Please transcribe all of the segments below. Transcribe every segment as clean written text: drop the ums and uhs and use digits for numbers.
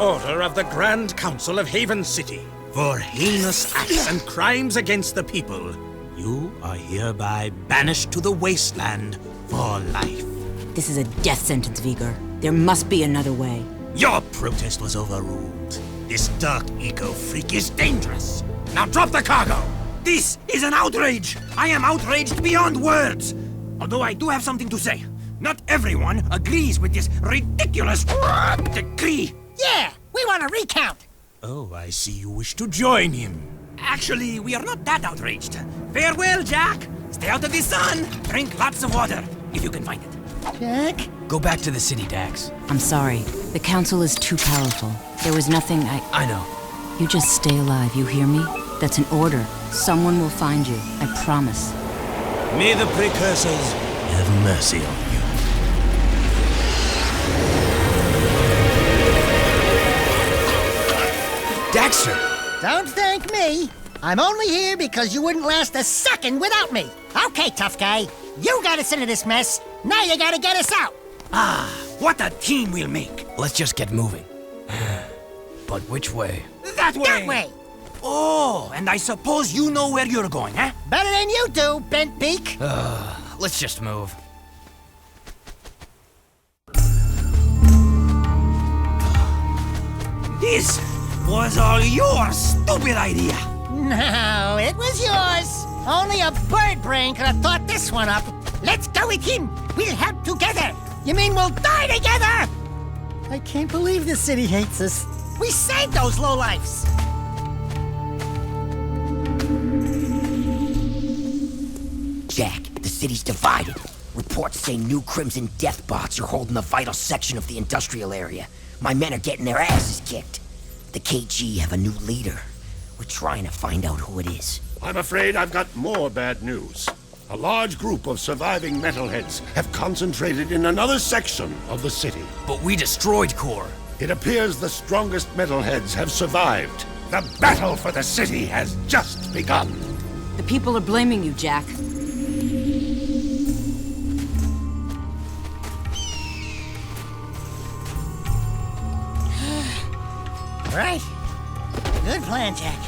order of the Grand Council of Haven City, for heinous acts and crimes against the people, you are hereby banished to the wasteland for life. This is a death sentence, Vigor. There must be another way. Your protest was overruled. This dark eco-freak is dangerous. Now drop the cargo! This is an outrage! I am outraged beyond words! Although I do have something to say. Not everyone agrees with this ridiculous decree. Yeah, we want a recount. Oh, I see you wish to join him. Actually, we are not that outraged. Farewell, Jack. Stay out of the sun. Drink lots of water, if you can find it. Jack? Go back to the city, Dax. I'm sorry. The council is too powerful. There was nothing I know. You just stay alive, you hear me? That's an order. Someone will find you, I promise. May the precursors have mercy on you. Daxter! Don't thank me. I'm only here because you wouldn't last a second without me. Okay, tough guy. You got us into this mess. Now you gotta get us out. What a team we'll make. Let's just get moving. But which way? That way! That way. Oh, and I suppose you know where you're going, eh? Better than you do, bent beak. Let's just move. This was all your stupid idea. No, it was yours. Only a bird brain could have thought this one up. Let's go with him. We'll help together. You mean we'll die together? I can't believe this city hates us. We saved those lowlifes. Jack, the city's divided. Reports say new Crimson Death bots are holding a vital section of the industrial area. My men are getting their asses kicked. The KG have a new leader. We're trying to find out who it is. I'm afraid I've got more bad news. A large group of surviving metalheads have concentrated in another section of the city. But we destroyed Core. It appears the strongest metalheads have survived. The battle for the city has just begun. The people are blaming you, Jack. Right. Good plan, Jack.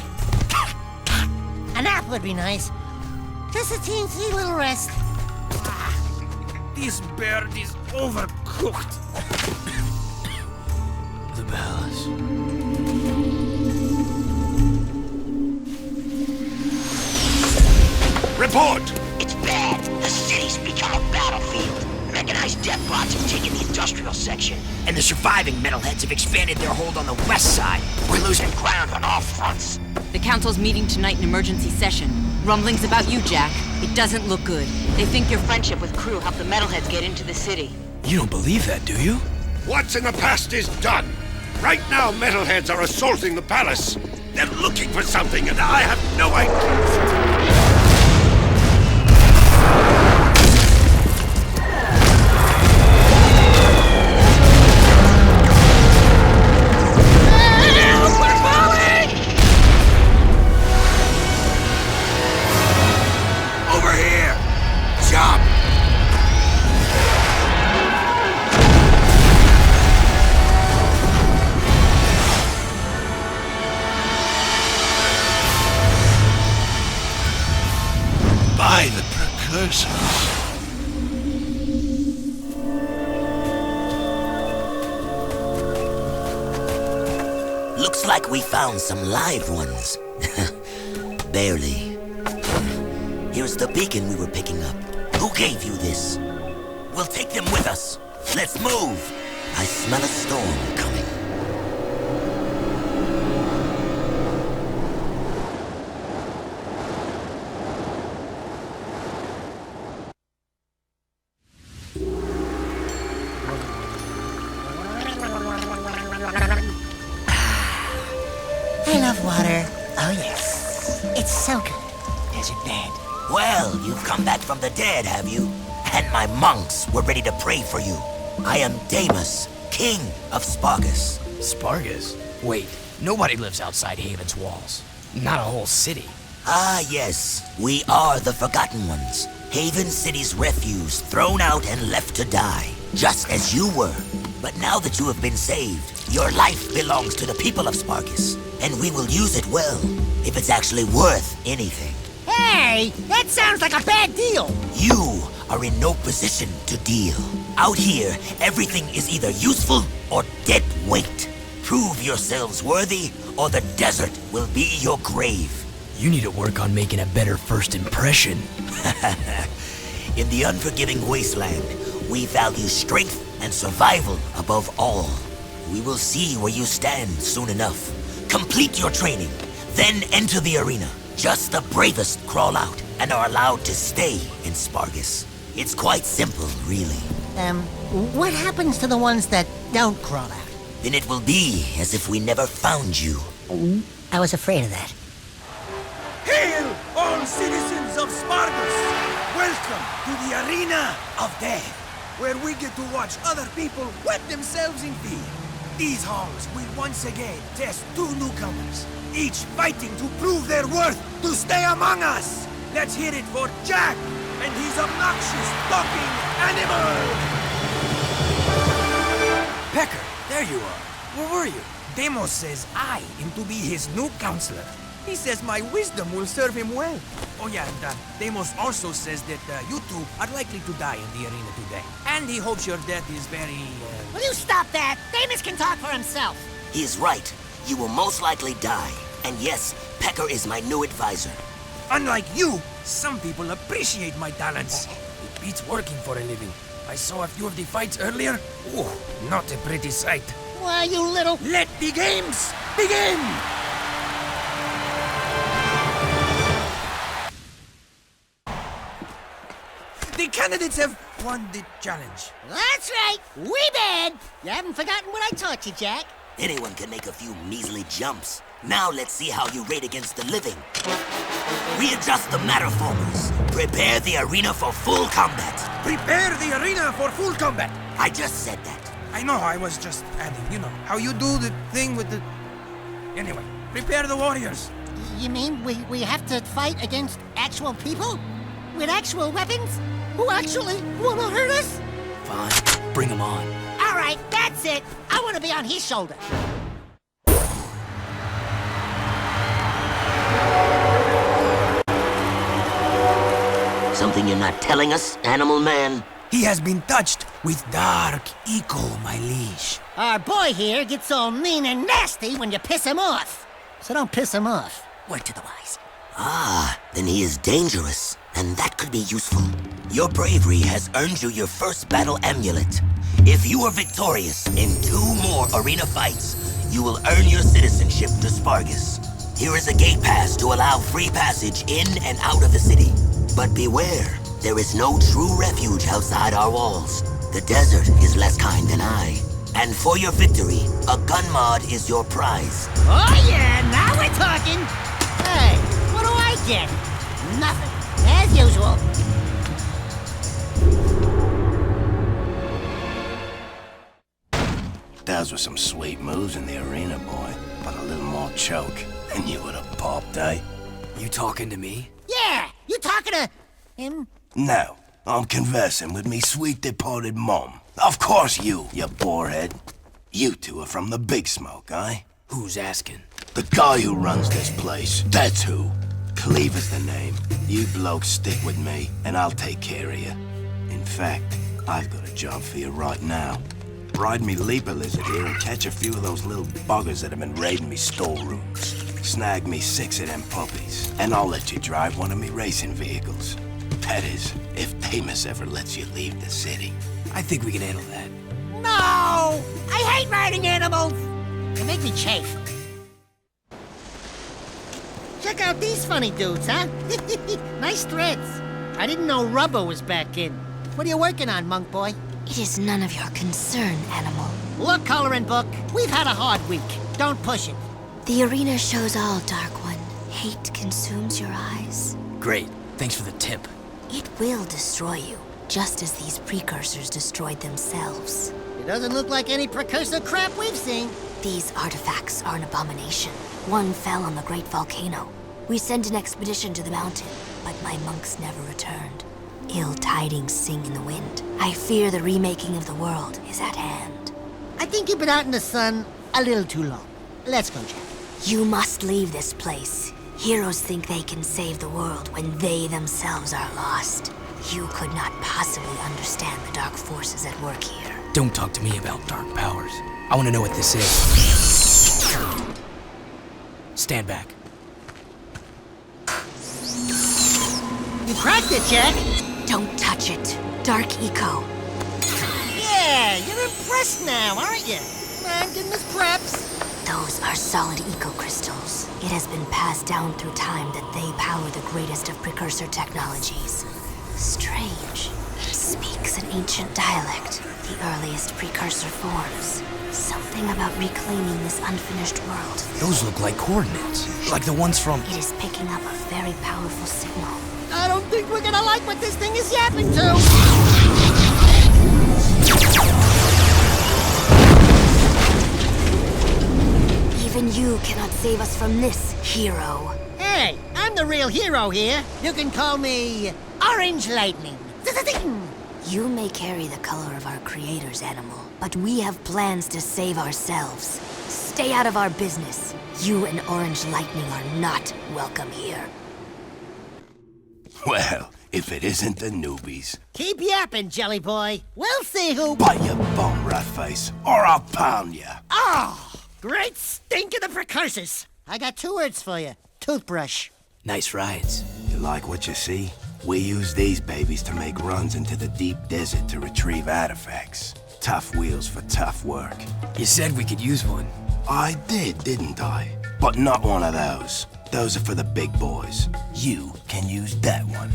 A nap would be nice. Just a teensy little rest. This bird is overcooked. The palace. Report! It's bad. The city's become a battlefield. Mechanized death bots have taken the industrial section, and the surviving metalheads have expanded their hold on the west side. We're losing ground on all fronts. The council's meeting tonight in emergency session. Rumblings about you, Jack. It doesn't look good. They think your friendship with Crew helped the metalheads get into the city. You don't believe that, do you? What's in the past is done. Right now, metalheads are assaulting the palace. They're looking for something, and I have no idea. By the precursors. Looks like we found some live ones. Barely. Here's the beacon we were picking up. Who gave you this? We'll take them with us. Let's move. I smell a storm coming. I love water. Oh, yes. It's so good. Desert bed. Well, you've come back from the dead, have you? And my monks were ready to pray for you. I am Deimos, king of Sparas. Spargus? Wait, nobody lives outside Haven's walls. Not a whole city. Ah, yes. We are the Forgotten Ones. Haven City's refuse, thrown out and left to die. Just as you were. But now that you have been saved, your life belongs to the people of Spargus. And we will use it well, if it's actually worth anything. Hey, that sounds like a bad deal. You are in no position to deal. Out here, everything is either useful or dead weight. Prove yourselves worthy, or the desert will be your grave. You need to work on making a better first impression. In the unforgiving wasteland, we value strength and survival above all. We will see where you stand soon enough. Complete your training, then enter the arena. Just the bravest crawl out and are allowed to stay in Spargus. It's quite simple, really. What happens to the ones that don't crawl out? Then it will be as if we never found you. I was afraid of that. Hail, all citizens of Spargus! Welcome to the Arena of Death, where we get to watch other people wet themselves in fear. These halls will once again test two newcomers, each fighting to prove their worth to stay among us. Let's hear it for Jack and his obnoxious talking animal! Pecker, there you are. Where were you? Demos says I am to be his new counselor. He says my wisdom will serve him well. Oh yeah, and Demos also says that you two are likely to die in the arena today. And he hopes your death is very, Will you stop that? Damus can talk for himself. He is right. You will most likely die. And yes, Pecker is my new advisor. Unlike you, some people appreciate my talents. It beats working for a living. I saw a few of the fights earlier. Oh, not a pretty sight. Why, you little... Let the games begin! The candidates have won the challenge. That's right. We bad. You haven't forgotten what I taught you, Jack. Anyone can make a few measly jumps. Now let's see how you rate against the living. Readjust the matterformers. Prepare the arena for full combat. Prepare the arena for full combat. I just said that. I know, I was just adding, you know, how you do the thing with the... Anyway, prepare the warriors. You mean we have to fight against actual people? With actual weapons? Who actually want to hurt us? Fine, bring him on. All right, that's it. I want to be on his shoulder. Something you're not telling us, animal man? He has been touched with dark eco, my liege. Our boy here gets all mean and nasty when you piss him off. So don't piss him off. Word to the wise. Ah, then he is dangerous, and that could be useful. Your bravery has earned you your first battle amulet. If you are victorious in 2 more arena fights, you will earn your citizenship to Spargus. Here is a gate pass to allow free passage in and out of the city. But beware, there is no true refuge outside our walls. The desert is less kind than I. And for your victory, a gun mod is your prize. Oh yeah, now we're talking. Hey, what do I get? Nothing, as usual. Those were some sweet moves in the arena, boy. But a little more choke, and you would have popped, eh? You talking to me? Yeah, you talking to him? No, I'm conversing with me sweet departed mom. Of course you borehead. You two are from the Big Smoke, eh? Who's asking? The guy who runs this place, that's who. Cleaver's the name. You blokes stick with me, and I'll take care of you. In fact, I've got a job for you right now. Ride me leaper lizard here and catch a few of those little buggers that have been raiding me storerooms. Snag me 6 of them puppies, and I'll let you drive one of me racing vehicles. That is, if Damus ever lets you leave the city. I think we can handle that. No! I hate riding animals! They make me chafe. Check out these funny dudes, huh? Nice threads. I didn't know rubber was back in. What are you working on, monk boy? It is none of your concern, animal. Look, coloring book, we've had a hard week. Don't push it. The arena shows all, Dark One. Hate consumes your eyes. Great, thanks for the tip. It will destroy you, just as these precursors destroyed themselves. It doesn't look like any precursor crap we've seen. These artifacts are an abomination. One fell on the great volcano. We sent an expedition to the mountain, but my monks never returned. Ill tidings sing in the wind. I fear the remaking of the world is at hand. I think you've been out in the sun a little too long. Let's go, Jack. You must leave this place. Heroes think they can save the world when they themselves are lost. You could not possibly understand the dark forces at work here. Don't talk to me about dark powers. I want to know what this is. Stand back. You cracked it, Jack. Don't touch it. Dark eco. Yeah, you're impressed now, aren't you? I'm getting his preps. Those are solid eco crystals. It has been passed down through time that they power the greatest of precursor technologies. Strange. It speaks an ancient dialect, the earliest precursor forms. Something about reclaiming this unfinished world. Those look like coordinates. Like the ones from... It is picking up a very powerful signal. I don't think we're gonna like what this thing is yapping to. Even you cannot save us from this, hero. Hey, I'm the real hero here. You can call me Orange Lightning. You may carry the color of our creator's animal, but we have plans to save ourselves. Stay out of our business. You and Orange Lightning are not welcome here. Well, if it isn't the newbies. Keep yapping, Jelly Boy. We'll see who... Bite your bum, rat face, or I'll pound ya. Oh, great stink of the precursors. I got 2 words for you. Toothbrush. Nice rides. You like what you see? We use these babies to make runs into the deep desert to retrieve artifacts. Tough wheels for tough work. You said we could use one. I did, didn't I? But not one of those. Those are for the big boys. You can use that one.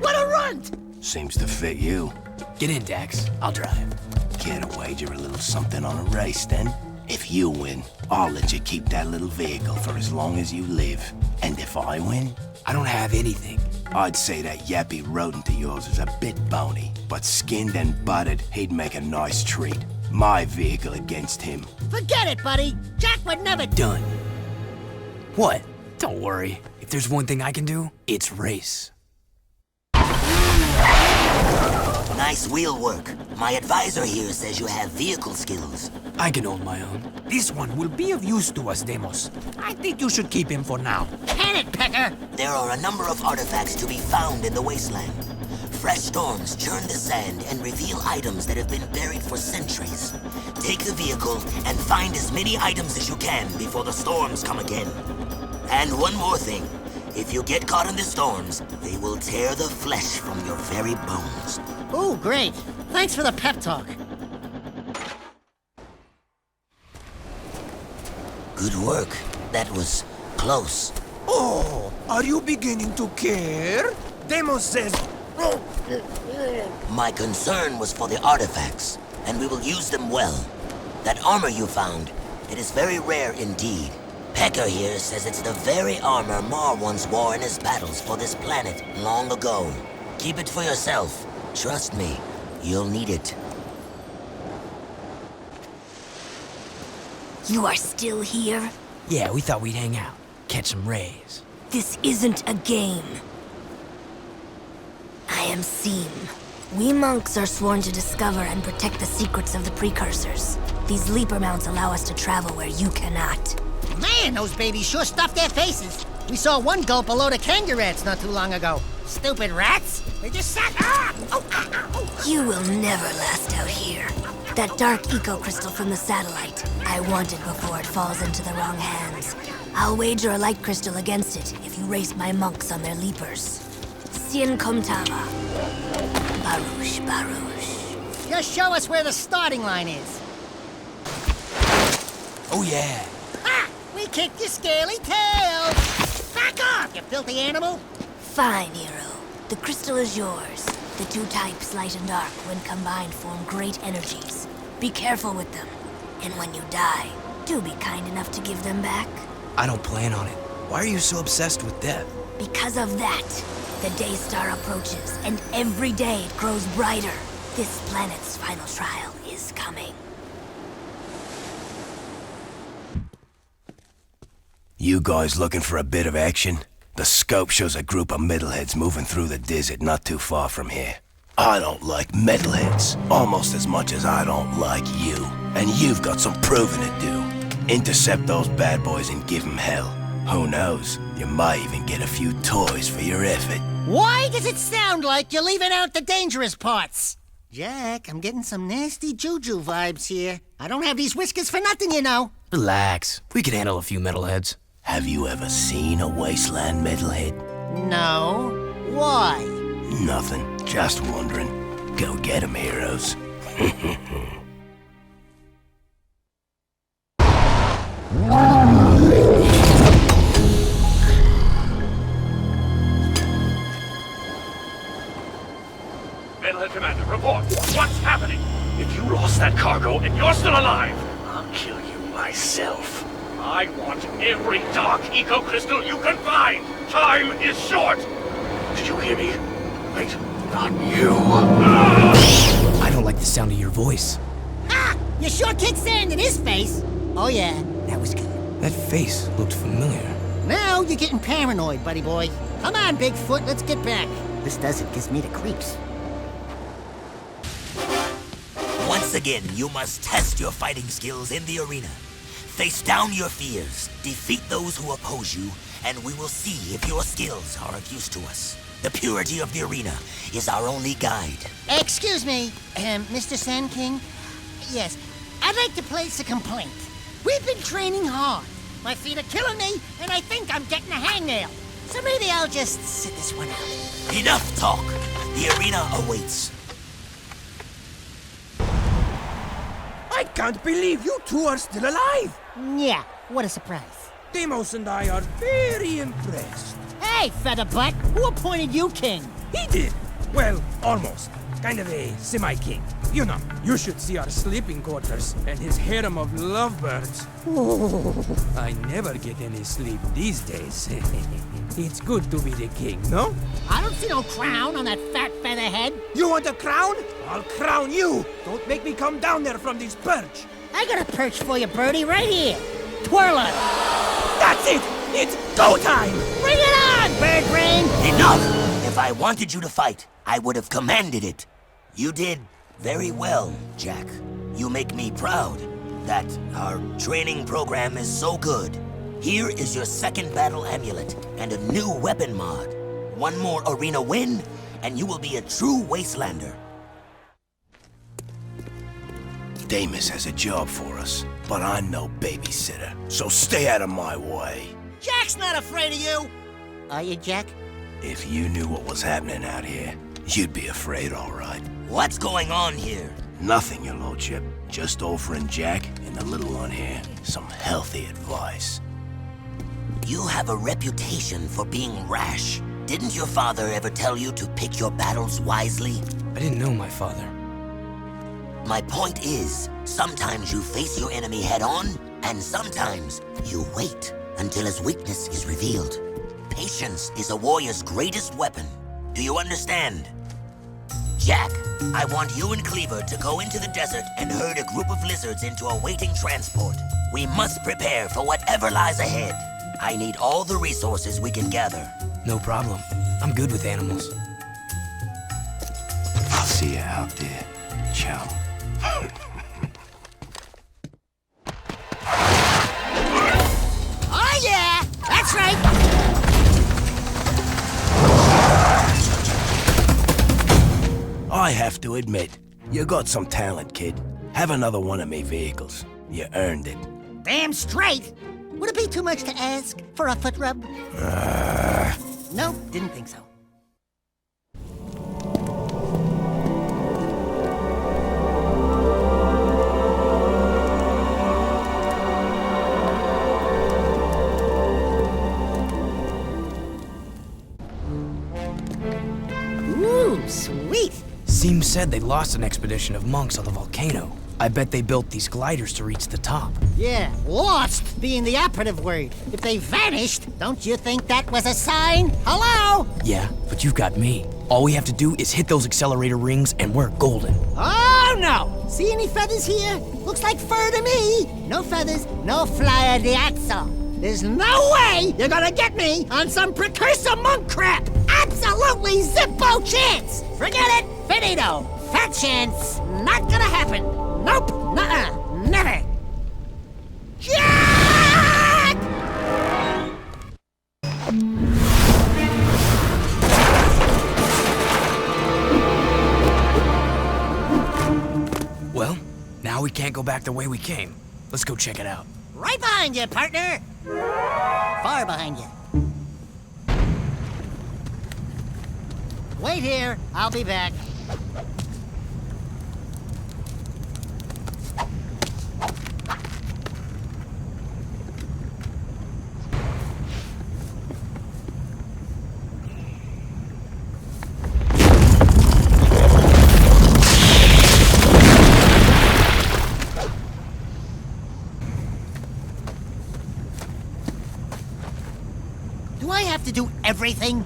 What a runt! Seems to fit you. Get in, Dax. I'll drive. Care to wager a little something on a race, then? If you win, I'll let you keep that little vehicle for as long as you live. And if I win? I don't have anything. I'd say that yappy rodent of yours is a bit bony, but skinned and buttered, he'd make a nice treat. My vehicle against him. Forget it, buddy. Jack would never... Done. What? Don't worry. If there's one thing I can do, it's race. Nice wheel work. My advisor here says you have vehicle skills. I can hold my own. This one will be of use to us, Demos. I think you should keep him for now. Can it, Pecker? There are a number of artifacts to be found in the wasteland. Fresh storms churn the sand and reveal items that have been buried for centuries. Take the vehicle and find as many items as you can before the storms come again. And one more thing. If you get caught in the storms, they will tear the flesh from your very bones. Ooh, great. Thanks for the pep talk. Good work. That was close. Oh, are you beginning to care? Demos says... My concern was for the artifacts, and we will use them well. That armor you found, it is very rare indeed. Pecker here says it's the very armor Mar once wore in his battles for this planet long ago. Keep it for yourself. Trust me, you'll need it. You are still here? Yeah, we thought we'd hang out. Catch some rays. This isn't a game. I am Seam. We monks are sworn to discover and protect the secrets of the precursors. These leaper mounts allow us to travel where you cannot. Man, those babies sure stuffed their faces. We saw one gulp a load of kangaroos not too long ago. Stupid rats. They just sat... You will never last out here. That dark eco crystal from the satellite. I want it before it falls into the wrong hands. I'll wager a light crystal against it if you race my monks on their leapers. Sien Komtava. Baruch, Baruch. Just show us where the starting line is. Oh, yeah. Ha! We kicked your scaly tail! Back off, you filthy animal! Fine, hero. The crystal is yours. The 2 types, light and dark, when combined, form great energies. Be careful with them. And when you die, do be kind enough to give them back. I don't plan on it. Why are you so obsessed with death? Because of that, the day star approaches, and every day it grows brighter. This planet's final trial is coming. You guys looking for a bit of action? The scope shows a group of middleheads moving through the desert not too far from here. I don't like metalheads almost as much as I don't like you. And you've got some proving to do. Intercept those bad boys and give them hell. Who knows? You might even get a few toys for your effort. Why does it sound like you're leaving out the dangerous parts? Jack, I'm getting some nasty juju vibes here. I don't have these whiskers for nothing, you know. Relax. We can handle a few metalheads. Have you ever seen a wasteland metalhead? No. Why? Nothing. Just wondering. Go get 'em, heroes. Metalhead Commander, report. What's happening? If you lost that cargo and you're still alive, I'll kill you myself. I want every dark eco-crystal you can find. Time is short. Did you hear me? Wait, not you. I don't like the sound of your voice. Ah! You sure kicked sand in his face. Oh yeah, that was good. That face looked familiar. Now you're getting paranoid, buddy boy. Come on, Bigfoot, let's get back. This desert gives me the creeps. Once again, you must test your fighting skills in the arena. Face down your fears, defeat those who oppose you, and we will see if your skills are of use to us. The purity of the arena is our only guide. Excuse me, Mr. Sand King? Yes, I'd like to place a complaint. We've been training hard. My feet are killing me, and I think I'm getting a hangnail. So maybe I'll just sit this one out. Enough talk. The arena awaits. I can't believe you two are still alive! Yeah, what a surprise. Deimos and I are very impressed. Hey, Featherbutt, who appointed you king? He did. Well, almost. Kind of a semi-king. You know, you should see our sleeping quarters and his harem of lovebirds. I never get any sleep these days. It's good to be the king, no? I don't see no crown on that fat featherhead. You want a crown? I'll crown you! Don't make me come down there from this perch! I got a perch for you, birdie, right here. Twirler! That's it! It's go time! Bring it on, bird brain! Enough! If I wanted you to fight, I would have commanded it. You did very well, Jack. You make me proud that our training program is so good. Here is your second battle amulet and a new weapon mod. One more arena win, and you will be a true wastelander. Deimos has a job for us, but I'm no babysitter, so stay out of my way. Jack's not afraid of you! Are you, Jack? If you knew what was happening out here, you'd be afraid, all right. What's going on here? Nothing, your lordship. Just offering Jack and the little one here some healthy advice. You have a reputation for being rash. Didn't your father ever tell you to pick your battles wisely? I didn't know my father. My point is, sometimes you face your enemy head-on, and sometimes you wait until his weakness is revealed. Patience is a warrior's greatest weapon. Do you understand? Jack, I want you and Cleaver to go into the desert and herd a group of lizards into a waiting transport. We must prepare for whatever lies ahead. I need all the resources we can gather. No problem. I'm good with animals. I'll see you out there, chum. Oh yeah! That's right! I have to admit, you got some talent, kid. Have another one of me vehicles. You earned it. Damn straight! Would it be too much to ask for a foot rub? No, didn't think so. Ooh, sweet! Seems said they lost an expedition of monks on the volcano. I bet they built these gliders to reach the top. Yeah, lost being the operative word. If they vanished, don't you think that was a sign? Hello? Yeah, but you've got me. All we have to do is hit those accelerator rings and we're golden. Oh, no! See any feathers here? Looks like fur to me. No feathers, no flyer diazzo. There's no way you're gonna get me on some precursor monk crap! Absolutely zippo chance! Forget it! Finito! Fat chance! Not gonna happen! Nope! Nuh-uh! Never! Jack! Well, now we can't go back the way we came. Let's go check it out. Right behind you, partner! Far behind you. Wait here, I'll be back. Do I have to do everything?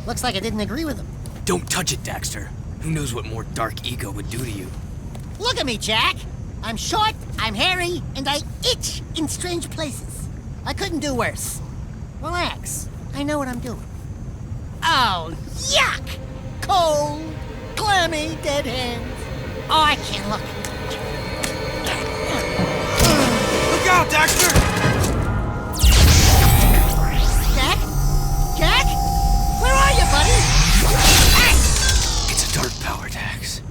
Looks like I didn't agree with him. Don't touch it, Daxter. Who knows what more dark ego would do to you? Look at me, Jack! I'm short, I'm hairy, and I itch in strange places. I couldn't do worse. Relax. I know what I'm doing. Oh, yuck! Cold, clammy, dead hands. Oh, I can't look. Look out, Daxter! Jack? Jack? Where are you, buddy? Hey! It's a dark power, Dax.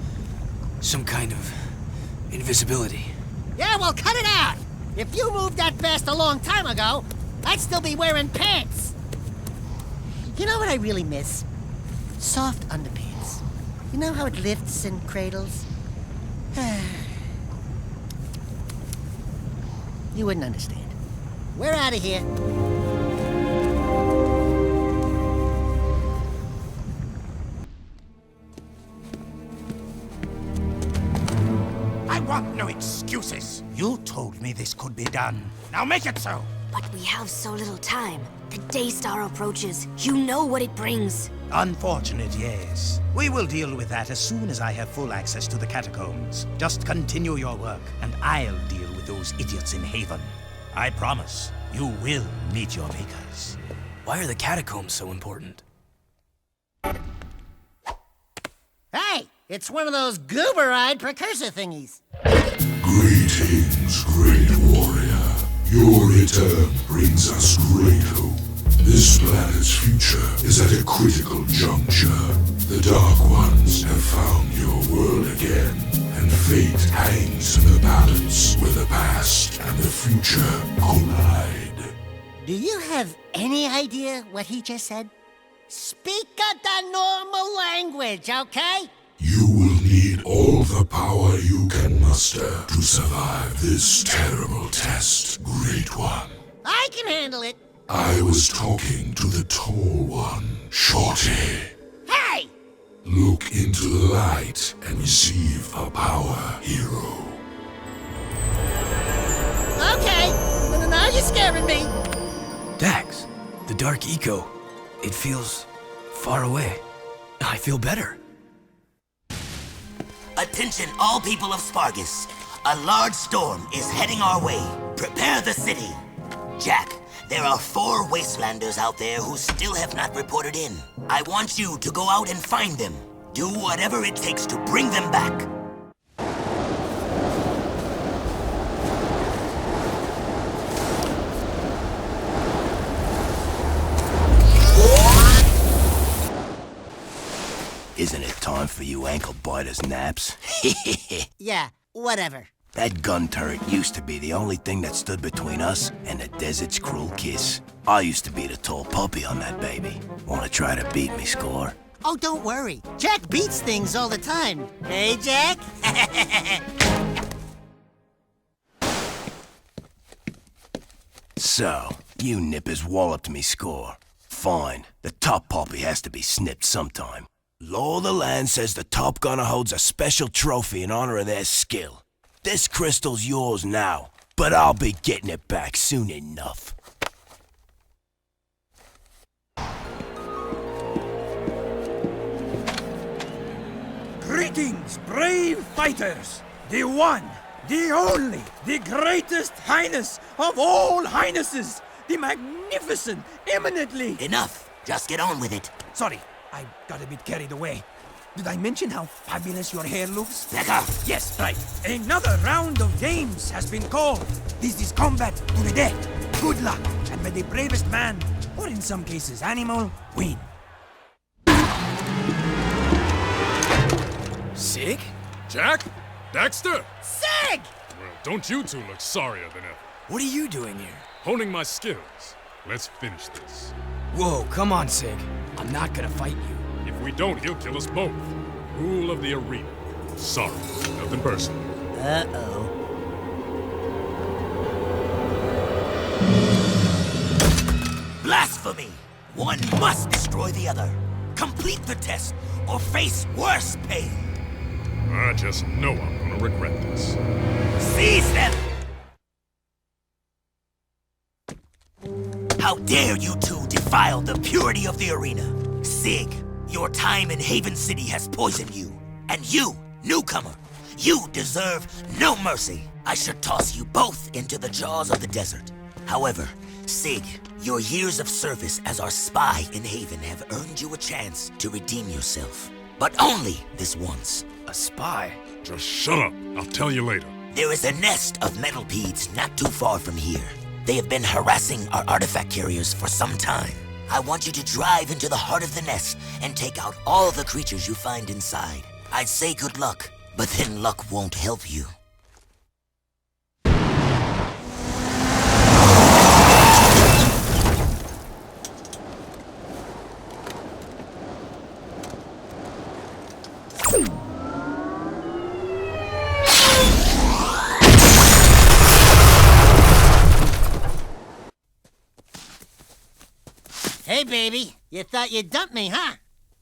Some kind of invisibility. Yeah, well, cut it out. If you moved that fast a long time ago, I'd still be wearing pants. You know what I really miss? Soft underpants. You know how it lifts and cradles? You wouldn't understand. We're out of here. I want no excuses. You told me this could be done. Now make it so. But we have so little time. The Daystar approaches. You know what it brings. Unfortunate, yes. We will deal with that as soon as I have full access to the catacombs. Just continue your work, and I'll deal with those idiots in Haven. I promise, you will meet your makers. Why are the catacombs so important? Hey, it's one of those goober-eyed precursor thingies. Greetings, great warrior. Your return brings us great hope. This planet's future is at a critical juncture. The Dark Ones have found your world again, and fate hangs in the balance where the past and the future collide. Do you have any idea what he just said? Speak the normal language, okay? You will need all the power you can muster to survive this terrible test, Great One. I can handle it. I was talking to the Tall One, Shorty. Hey! Look into the light and receive a power, hero. Okay, well, now you're scaring me. Dax, the dark eco. It feels far away. I feel better. Attention, all people of Spargus. A large storm is heading our way. Prepare the city. Jack, there are 4 wastelanders out there who still have not reported in. I want you to go out and find them. Do whatever it takes to bring them back. Isn't it time for you ankle biters naps? Yeah, whatever. That gun turret used to be the only thing that stood between us and the desert's cruel kiss. I used to be the tall puppy on that baby. Wanna try to beat me, Score? Oh, don't worry. Jack beats things all the time. Hey, Jack? So, you nippers walloped me, Score. Fine. The top poppy has to be snipped sometime. Law of the land says the top gunner holds a special trophy in honor of their skill. This crystal's yours now, but I'll be getting it back soon enough. Greetings, brave fighters! The one, the only, the greatest highness of all highnesses! The magnificent, eminently... Enough! Just get on with it. Sorry, I got a bit carried away. Did I mention how fabulous your hair looks? Back up! Yes, right. Another round of games has been called. This is combat to the death. Good luck, and may the bravest man, or in some cases animal, win. Sig? Jack? Dexter? Sig! Well, don't you two look sorrier than ever. What are you doing here? Honing my skills. Let's finish this. Whoa, come on, Sig. I'm not gonna fight you. If we don't, he'll kill us both. Rule of the arena. Sorry, nothing personal. Uh-oh. Blasphemy! One must destroy the other. Complete the test, or face worse pain. I just know I'm gonna regret this. Seize them! How dare you two defile the purity of the arena? Sig, your time in Haven City has poisoned you. And you, newcomer, you deserve no mercy. I should toss you both into the jaws of the desert. However, Sig, your years of service as our spy in Haven have earned you a chance to redeem yourself. But only this once. A spy? Just shut up. I'll tell you later. There is a nest of metalpedes not too far from here. They have been harassing our artifact carriers for some time. I want you to drive into the heart of the nest and take out all the creatures you find inside. I'd say good luck, but then luck won't help you. Hey, baby. You thought you'd dump me, huh?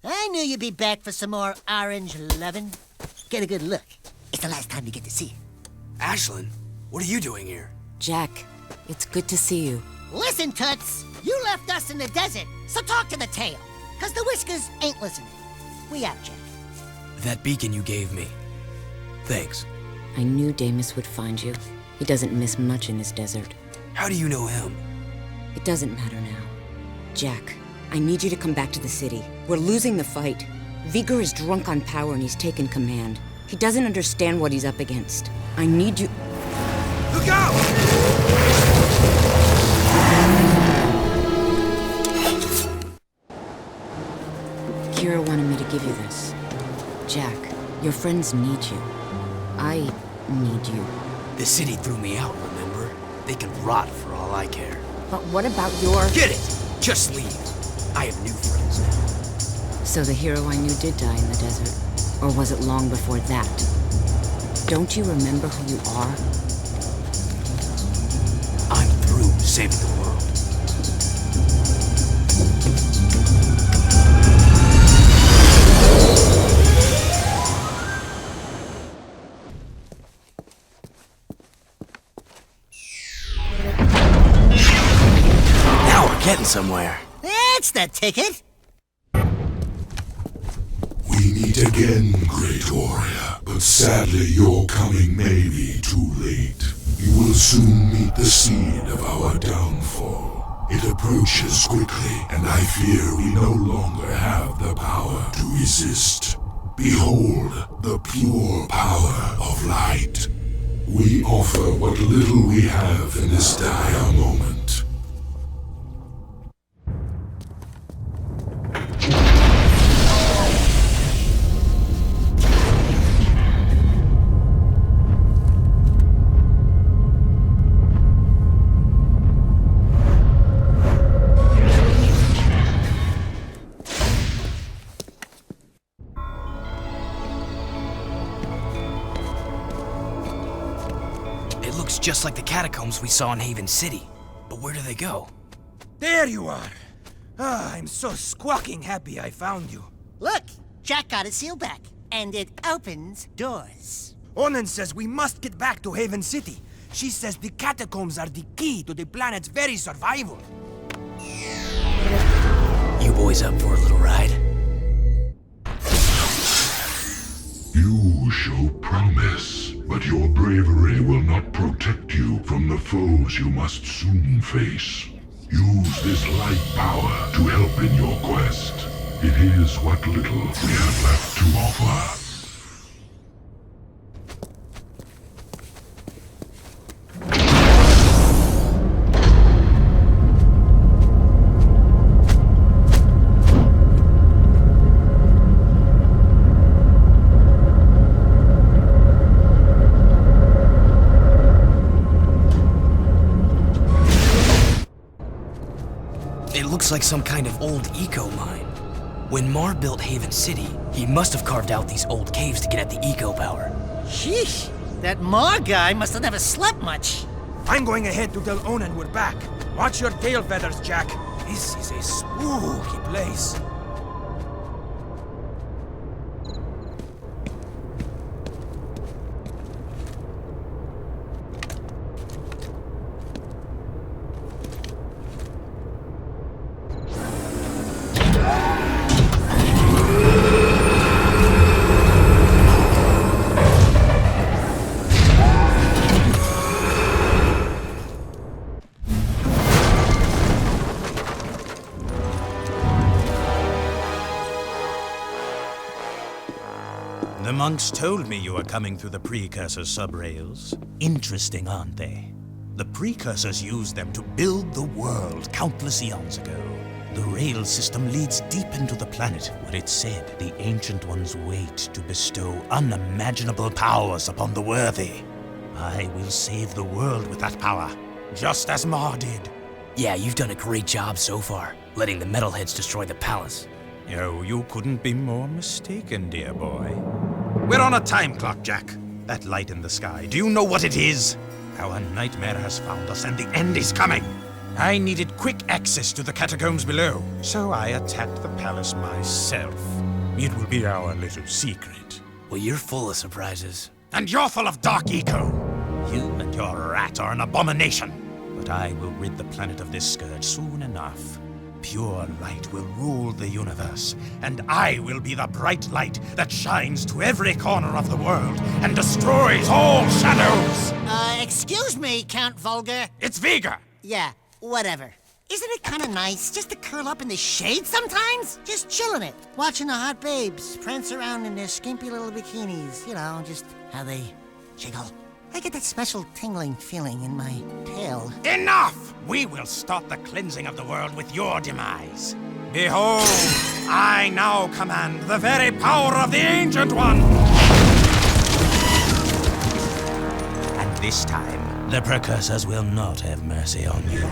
I knew you'd be back for some more orange lovin'. Get a good look. It's the last time you get to see it. Ashlyn, what are you doing here? Jack, it's good to see you. Listen, Toots. You left us in the desert, so talk to the tail. 'Cause the whiskers ain't listening. We out, Jack. That beacon you gave me. Thanks. I knew Damus would find you. He doesn't miss much in this desert. How do you know him? It doesn't matter now. Jack, I need you to come back to the city. We're losing the fight. Vigor is drunk on power and he's taken command. He doesn't understand what he's up against. I need you... Look out! Kira wanted me to give you this. Jack, your friends need you. I need you. The city threw me out, remember? They can rot for all I care. But what about your... Get it! Just leave. I have new friends now. So the hero I knew did die in the desert. Or was it long before that? Don't you remember who you are? I'm through saving the world. Now we're getting somewhere. That's the ticket. We meet again, Great Warrior, but sadly your coming may be too late. You will soon meet the seed of our downfall. It approaches quickly, and I fear we no longer have the power to resist. Behold the pure power of light. We offer what little we have in this dire moment. Just like the catacombs we saw in Haven City. But where do they go? There you are. I'm so squawking happy I found you. Look, Jack got a seal back, and it opens doors. Onan says we must get back to Haven City. She says the catacombs are the key to the planet's very survival. You boys up for a little ride? You show promise, but your bravery will not protect you from the foes you must soon face. Use this light power to help in your quest. It is what little we have left to offer. It looks like some kind of old eco mine. When Mar built Haven City, he must have carved out these old caves to get at the eco power. Sheesh, that Ma guy must have never slept much. I'm going ahead to tell Onan we're back. Watch your tail feathers, Jack. This is a spooky place. The monks told me you were coming through the precursor subrails. Interesting, aren't they? The precursors used them to build the world countless eons ago. The rail system leads deep into the planet, where it's said the Ancient Ones wait to bestow unimaginable powers upon the worthy. I will save the world with that power, just as Mar did. Yeah, you've done a great job so far, letting the metalheads destroy the palace. Oh, you couldn't be more mistaken, dear boy. We're on a time clock, Jack. That light in the sky, do you know what it is? Our nightmare has found us and the end is coming. I needed quick access to the catacombs below, so I attacked the palace myself. It will be our little secret. Well, you're full of surprises. And you're full of dark eco. You and your rat are an abomination. But I will rid the planet of this scourge soon enough. Pure light will rule the universe, and I will be the bright light that shines to every corner of the world and destroys all shadows! Excuse me, Count Vulgar. It's Vega! Yeah, whatever. Isn't it kind of nice just to curl up in the shade sometimes? Just chilling it, watching the hot babes prance around in their skimpy little bikinis. You know, just how they jiggle. I get that special tingling feeling in my tail. Enough! We will start the cleansing of the world with your demise. Behold, I now command the very power of the Ancient One! And this time, the precursors will not have mercy on you.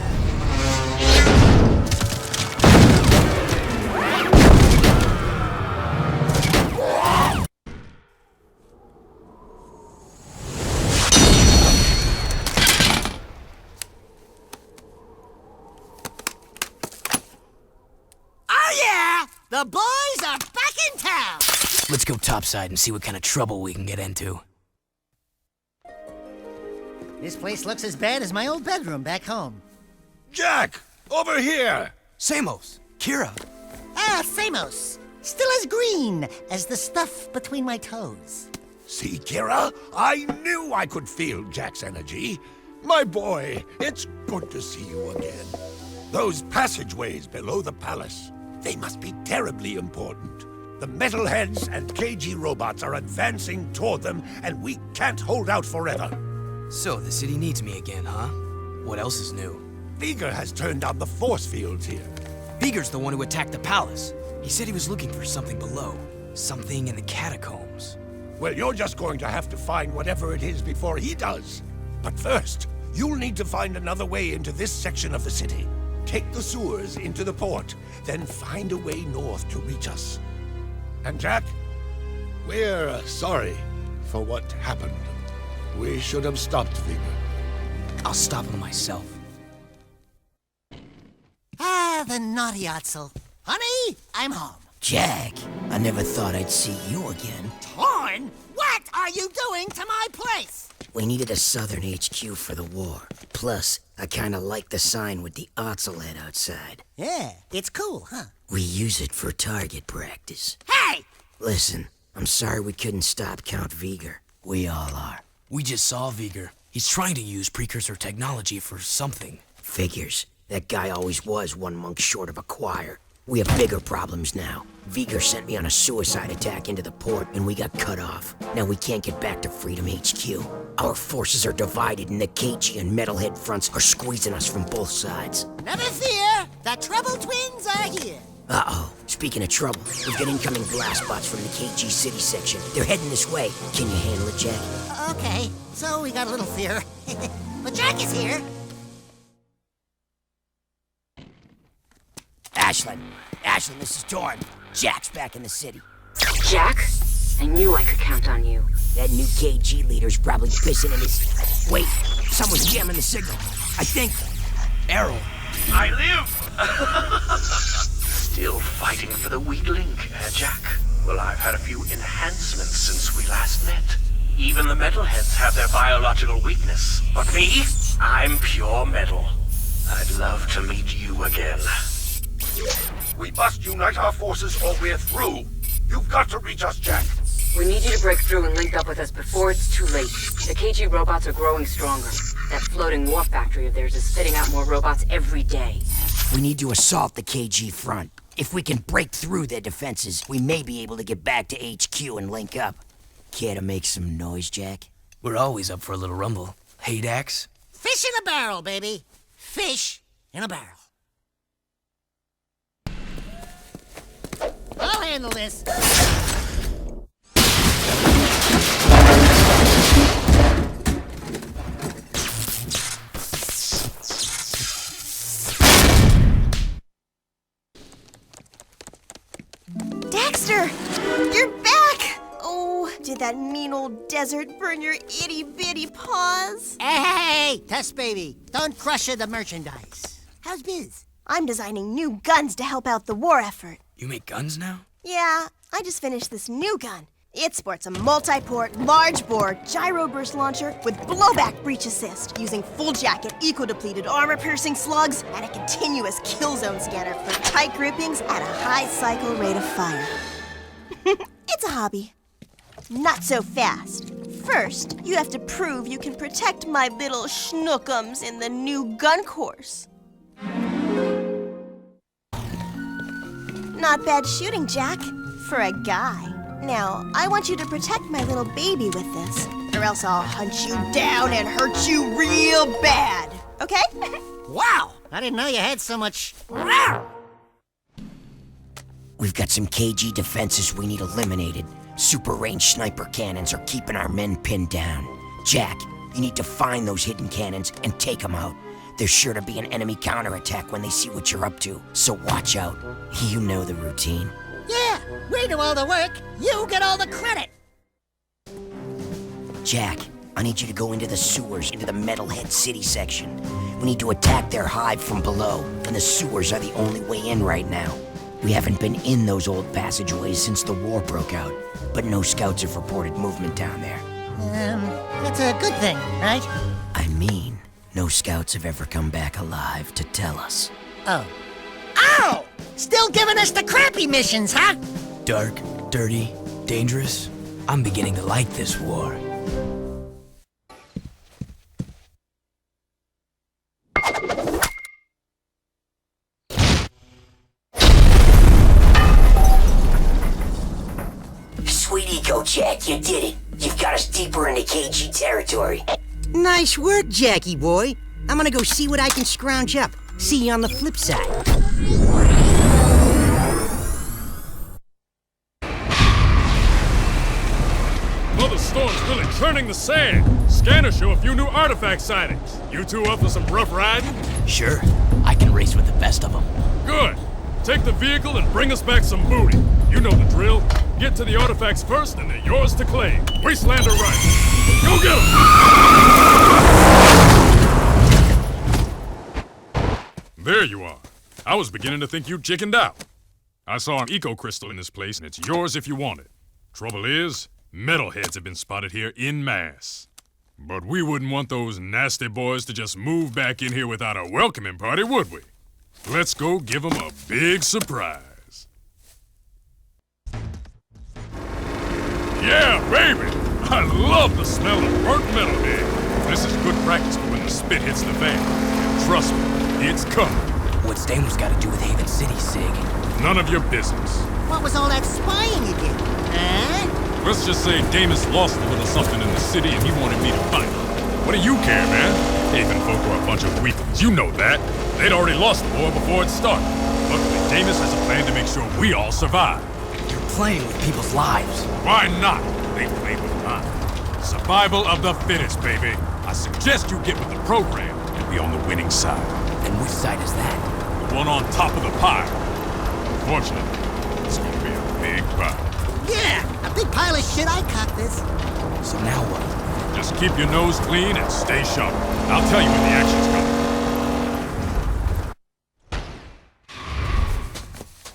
The boys are back in town! Let's go topside and see what kind of trouble we can get into. This place looks as bad as my old bedroom back home. Jack! Over here! Samos! Kira! Ah, Samos! Still as green as the stuff between my toes. See, Kira? I knew I could feel Jack's energy. My boy, it's good to see you again. Those passageways below the palace, they must be terribly important. The metalheads and KG robots are advancing toward them, and we can't hold out forever. So, the city needs me again, huh? What else is new? Vega has turned on the force fields here. Viger's the one who attacked the palace. He said he was looking for something below. Something in the catacombs. Well, you're just going to have to find whatever it is before he does. But first, you'll need to find another way into this section of the city. Take the sewers into the port, then find a way north to reach us. And Jack, we're sorry for what happened. We should have stopped Vega. I'll stop him myself. Ah, the naughty Otzel. Honey, I'm home. Jack, I never thought I'd see you again. Torn? What are you doing to my place? We needed a southern HQ for the war. Plus, I kinda like the sign with the Otzel head outside. Yeah, it's cool, huh? We use it for target practice. Hey! Listen, I'm sorry we couldn't stop Count Viger. We all are. We just saw Viger. He's trying to use precursor technology for something. Figures. That guy always was one monk short of a choir. We have bigger problems now. Viger sent me on a suicide attack into the port, and we got cut off. Now we can't get back to Freedom HQ. Our forces are divided, and the KG and Metalhead fronts are squeezing us from both sides. Never fear, the Trouble Twins are here. Uh-oh. Speaking of trouble, we've got incoming blast bots from the KG City section. They're heading this way. Can you handle it, Jack? Okay, so we got a little fear. But Jack is here. Ashlyn, this is Torn. Jack's back in the city. Jack? I knew I could count on you. That new KG leader's probably pissing in his... Wait, someone's jamming the signal. I think... Errol. I live! Still fighting for the weak link, Jack? Well, I've had a few enhancements since we last met. Even the metalheads have their biological weakness. But me? I'm pure metal. I'd love to meet you again. We must unite our forces or we're through. You've got to reach us, Jack. We need you to break through and link up with us before it's too late. The KG robots are growing stronger. That floating war factory of theirs is spitting out more robots every day. We need to assault the KG front. If we can break through their defenses, we may be able to get back to HQ and link up. Care to make some noise, Jack? We're always up for a little rumble. Hey, Dax? Fish in a barrel, baby. Fish in a barrel. I'll handle this. Dexter! You're back! Oh, did that mean old desert burn your itty-bitty paws? Hey, Tess baby, don't crush the merchandise. How's biz? I'm designing new guns to help out the war effort. You make guns now? Yeah, I just finished this new gun. It sports a multi-port, large-bore, gyro-burst launcher with blowback breach assist, using full-jacket, eco-depleted, armor-piercing slugs, and a continuous kill zone scanner for tight grippings at a high cycle rate of fire. It's a hobby. Not so fast. First, you have to prove you can protect my little schnookums in the new gun course. Not bad shooting, Jack, for a guy. Now, I want you to protect my little baby with this, or else I'll hunt you down and hurt you real bad, okay? Wow, I didn't know you had so much... We've got some KG defenses we need eliminated. Super range sniper cannons are keeping our men pinned down. Jack, you need to find those hidden cannons and take them out. There's sure to be an enemy counterattack when they see what you're up to, so watch out. You know the routine. Yeah, we do all the work, you get all the credit. Jack, I need you to go into the sewers, into the Metalhead City section. We need to attack their hive from below, and the sewers are the only way in right now. We haven't been in those old passageways since the war broke out, but no scouts have reported movement down there. That's a good thing, right? I mean, no scouts have ever come back alive to tell us. Oh. Ow! Still giving us the crappy missions, huh? Dark, dirty, dangerous. I'm beginning to like this war. Sweet eco, Jack, you did it. You've got us deeper into KG territory. Nice work, Jackie boy. I'm gonna go see what I can scrounge up. See you on the flip side. Oh, the storm's really churning the sand. Scanners show a few new artifact sightings. You two up for some rough riding? Sure. I can race with the best of them. Good. Take the vehicle and bring us back some booty. You know the drill. Get to the artifacts first and they're yours to claim. Wasteland or right. Go get them! There you are. I was beginning to think you chickened out. I saw an eco crystal in this place, and it's yours if you want it. Trouble is, metalheads have been spotted here en masse. But we wouldn't want those nasty boys to just move back in here without a welcoming party, would we? Let's go give them a big surprise. Yeah, baby! I love the smell of burnt metal here. This is good practice for when the spit hits the fan. And trust me, it's coming. What's Damon's got to do with Haven City, Sig? None of your business. What was all that spying you did? Huh? Let's just say Damon's lost a little something in the city and he wanted me to fight. What do you care, man? Haven folk are a bunch of weaklings, you know that. They'd already lost the war before it started. Luckily, Damus has a plan to make sure we all survive. You're playing with people's lives. Why not? They played with mine. Survival of the fittest, baby. I suggest you get with the program and be on the winning side. And which side is that? The one on top of the pile. Unfortunately, it's gonna be a big pile. Yeah, a big pile of shit. I caught this. So now what? Just keep your nose clean and stay sharp. I'll tell you when the action's coming.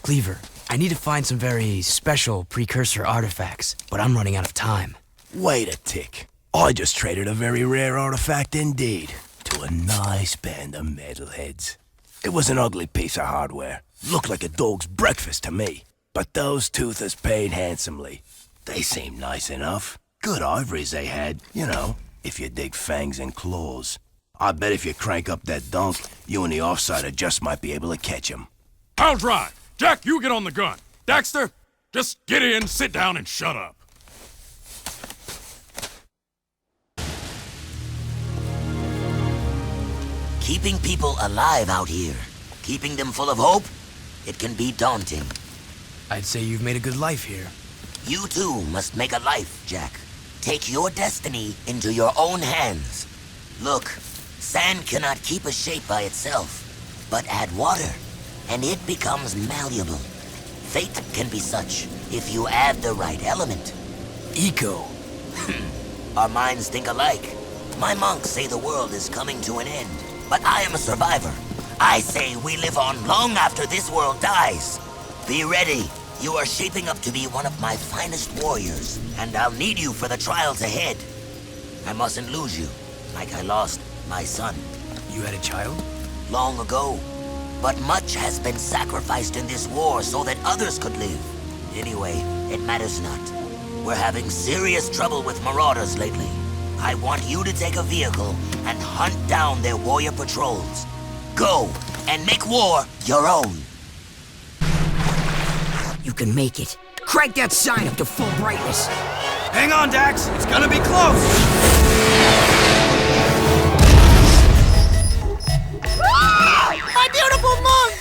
Cleaver, I need to find some very special precursor artifacts, but I'm running out of time. Wait a tick. I just traded a very rare artifact indeed to a nice band of metalheads. It was an ugly piece of hardware. Looked like a dog's breakfast to me. But those toothers paid handsomely. They seemed nice enough. Good ivories they had, you know, if you dig fangs and claws. I bet if you crank up that dunk, you and the offsider just might be able to catch him. I'll drive. Jack, you get on the gun. Daxter, just get in, sit down, and shut up. Keeping people alive out here, keeping them full of hope, it can be daunting. I'd say you've made a good life here. You too must make a life, Jack. Take your destiny into your own hands. Look, sand cannot keep a shape by itself, but add water, and it becomes malleable. Fate can be such if you add the right element. Eco. Our minds think alike. My monks say the world is coming to an end, but I am a survivor. I say we live on long after this world dies. Be ready. You are shaping up to be one of my finest warriors, and I'll need you for the trials ahead. I mustn't lose you, like I lost my son. You had a child? Long ago. But much has been sacrificed in this war so that others could live. Anyway, it matters not. We're having serious trouble with marauders lately. I want you to take a vehicle and hunt down their warrior patrols. Go, and make war your own. You can make it. Crank that sign up to full brightness. Hang on, Dax. It's gonna be close. My beautiful monk!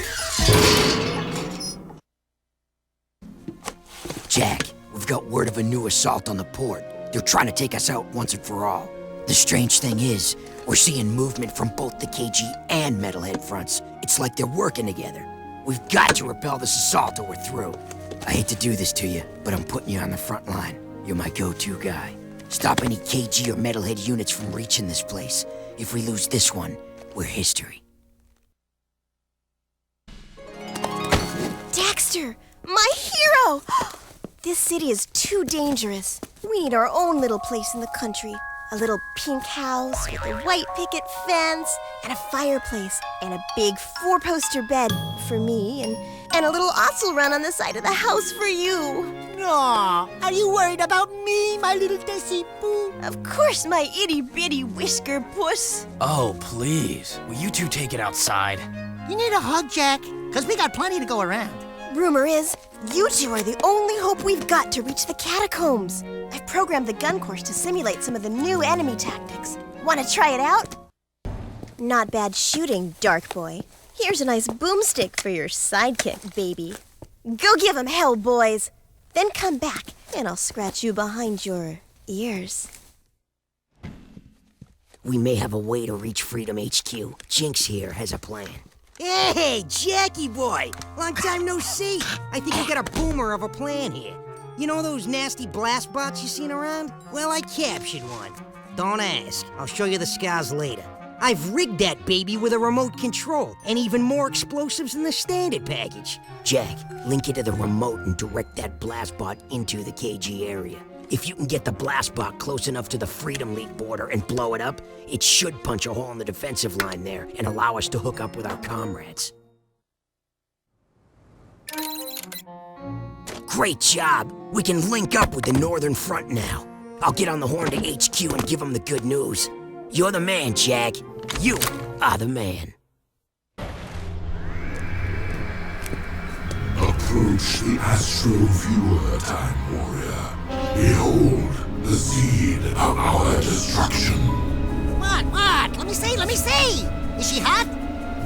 Jack, we've got word of a new assault on the port. They're trying to take us out once and for all. The strange thing is, we're seeing movement from both the KG and Metalhead fronts. It's like they're working together. We've got to repel this assault or we're through. I hate to do this to you, but I'm putting you on the front line. You're my go-to guy. Stop any KG or Metalhead units from reaching this place. If we lose this one, we're history. Daxter, my hero! This city is too dangerous. We need our own little place in the country. A little pink house with a white picket fence and a fireplace and a big 4-poster bed for me and a little ossel run on the side of the house for you. Aw, are you worried about me, my little Desi Boo? Of course, my itty-bitty whisker puss. Oh, please. Will you two take it outside? You need a hug, Jack, because we got plenty to go around. Rumor is, you two are the only hope we've got to reach the catacombs. I've programmed the gun course to simulate some of the new enemy tactics. Want to try it out? Not bad shooting, Dark Boy. Here's a nice boomstick for your sidekick, baby. Go give 'em hell, boys. Then come back, and I'll scratch you behind your ears. We may have a way to reach Freedom HQ. Jinx here has a plan. Hey, Jackie boy! Long time no see. I think we got a boomer of a plan here. You know those nasty blast bots you seen around? Well, I captured one. Don't ask. I'll show you the scars later. I've rigged that baby with a remote control, and even more explosives than the standard package. Jack, link it to the remote and direct that blast bot into the KG area. If you can get the blast bot close enough to the Freedom League border and blow it up, it should punch a hole in the defensive line there and allow us to hook up with our comrades. Great job! We can link up with the Northern Front now. I'll get on the horn to HQ and give them the good news. You're the man, Jack. You are the man. Approach the Astro Viewer, Time Warrior. Behold, the seed of our destruction. What? Let me see! Is she hot?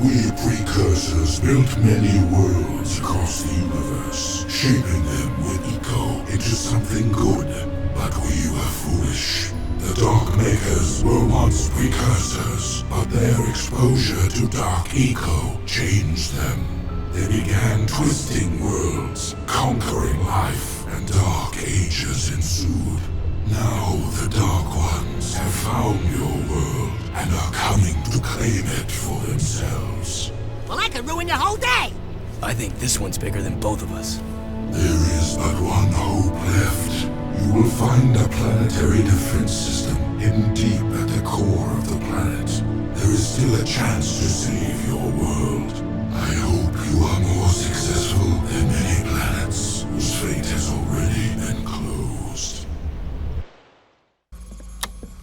We precursors built many worlds across the universe, shaping them with eco into something good. But we were foolish. The Dark Makers were once precursors, but their exposure to dark eco changed them. They began twisting worlds, conquering life, and dark ages ensued. Now the Dark Ones have found your world and are coming to claim it for themselves. Well, I could ruin your whole day! I think this one's bigger than both of us. There is but one hope left. You will find a planetary defense system hidden deep at the core of the planet. There is still a chance to save your world. I hope you are more successful than many planets whose fate has already been closed.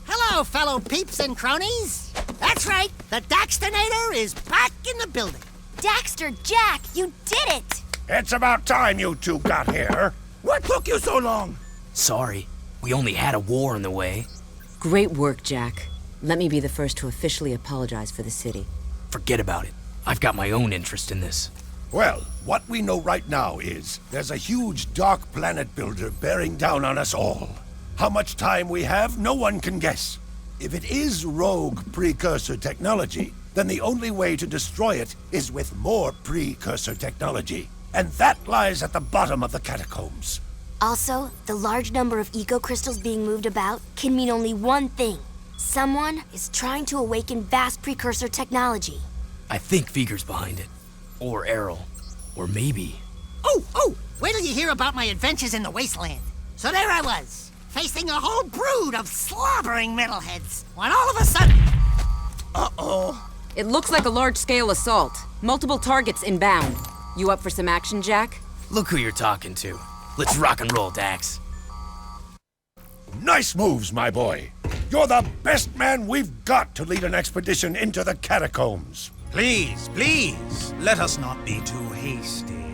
Hello, fellow peeps and cronies. That's right, the Daxtonator is back in the building. Daxter, Jack, you did it! It's about time you two got here. What took you so long? Sorry, we only had a war in the way. Great work, Jack. Let me be the first to officially apologize for the city. Forget about it. I've got my own interest in this. Well, what we know right now is there's a huge dark planet builder bearing down on us all. How much time we have, no one can guess. If it is rogue precursor technology, then the only way to destroy it is with more precursor technology. And that lies at the bottom of the catacombs. Also, the large number of eco-crystals being moved about can mean only one thing. Someone is trying to awaken vast precursor technology. I think Viger's behind it. Or Errol. Or maybe... Oh! Wait till you hear about my adventures in the wasteland. So there I was, facing a whole brood of slobbering metalheads, when all of a sudden... Uh-oh. It looks like a large-scale assault. Multiple targets inbound. You up for some action, Jack? Look who you're talking to. Let's rock and roll, Dax. Nice moves, my boy. You're the best man we've got to lead an expedition into the catacombs. Please, let us not be too hasty.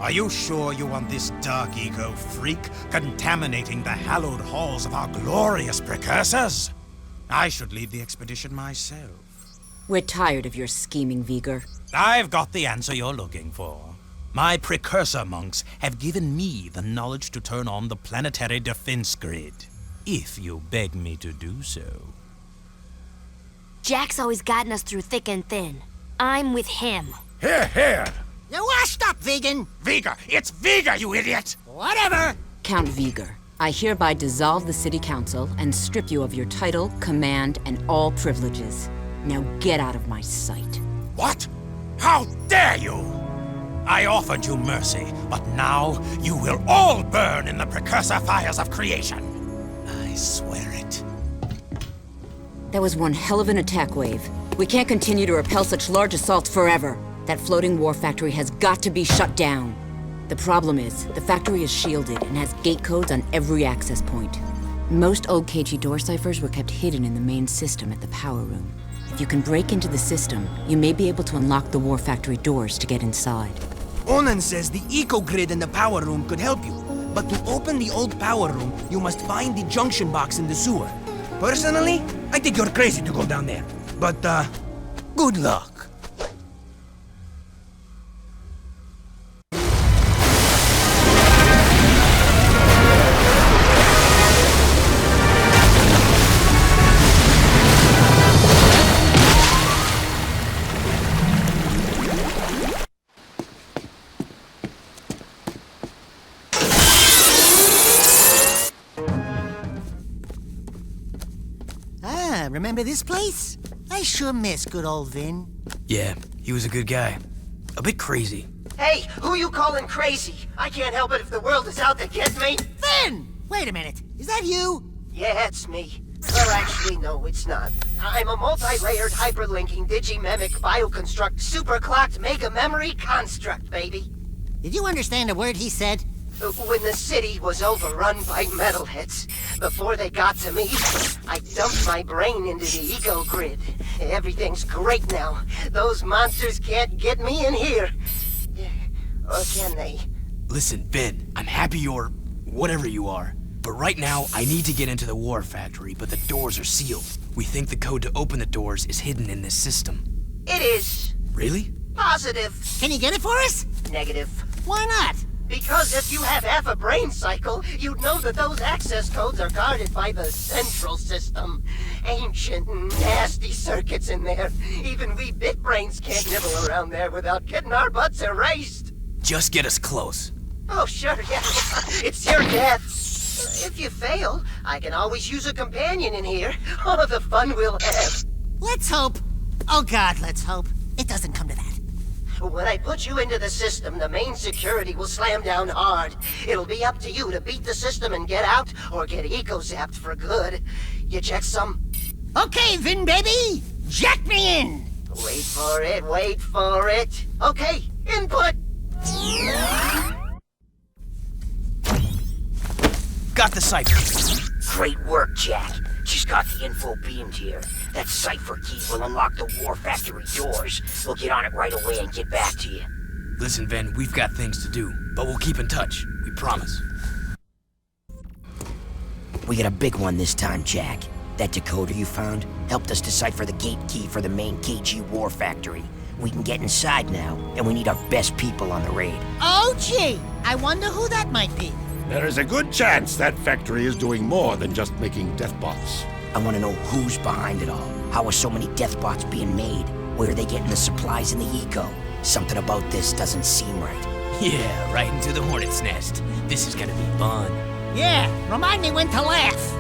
Are you sure you want this dark eco freak contaminating the hallowed halls of our glorious precursors? I should lead the expedition myself. We're tired of your scheming, Viger. I've got the answer you're looking for. My precursor monks have given me the knowledge to turn on the planetary defense grid, if you beg me to do so. Jack's always gotten us through thick and thin. I'm with him. Here! You washed up, vegan! Viger! It's Viger, you idiot! Whatever! Count Viger, I hereby dissolve the city council and strip you of your title, command, and all privileges. Now get out of my sight. What? How dare you! I offered you mercy, but now you will all burn in the precursor fires of creation. I swear it. That was one hell of an attack wave. We can't continue to repel such large assaults forever. That floating war factory has got to be shut down. The problem is, the factory is shielded and has gate codes on every access point. Most old KG door ciphers were kept hidden in the main system at the power room. If you can break into the system, you may be able to unlock the war factory doors to get inside. Onan says the eco-grid in the power room could help you. But to open the old power room, you must find the junction box in the sewer. Personally, I think you're crazy to go down there. But, good luck. Remember this place? I sure miss good old Vin. Yeah, he was a good guy. A bit crazy. Hey, who you calling crazy? I can't help it if the world is out to get me. Vin! Wait a minute, is that you? Yeah, it's me. Well, actually, no, it's not. I'm a multi-layered, hyperlinking, digimemic, bioconstruct, superclocked mega memory construct, baby. Did you understand a word he said? When the city was overrun by metalheads, before they got to me, I dumped my brain into the eco grid. Everything's great now. Those monsters can't get me in here. Or can they? Listen, Ben, I'm happy you're whatever you are. But right now, I need to get into the war factory, but the doors are sealed. We think the code to open the doors is hidden in this system. It is. Really? Positive. Can you get it for us? Negative. Why not? Because if you have half a brain cycle, you'd know that those access codes are guarded by the central system. Ancient, nasty circuits in there. Even we big brains can't nibble around there without getting our butts erased. Just get us close. Oh, sure, yeah. It's your death. If you fail, I can always use a companion in here. Oh, the fun we'll have. Let's hope. Oh God, let's hope. It doesn't come to that. When I put you into the system, the main security will slam down hard. It'll be up to you to beat the system and get out, or get eco-zapped for good. You check some? Okay, Vin baby! Jack me in! Wait for it, wait for it. Okay, input! Got the cipher. Great work, Jack. She's got the info beamed here. That cipher key will unlock the war factory doors. We'll get on it right away and get back to you. Listen, Ben, we've got things to do, but we'll keep in touch. We promise. We got a big one this time, Jack. That decoder you found helped us decipher the gate key for the main KG war factory. We can get inside now, and we need our best people on the raid. Oh, gee! I wonder who that might be. There is a good chance that factory is doing more than just making deathbots. I want to know who's behind it all. How are so many deathbots being made? Where are they getting the supplies in the eco? Something about this doesn't seem right. Yeah, right into the hornet's nest. This is gonna be fun. Yeah, remind me when to laugh.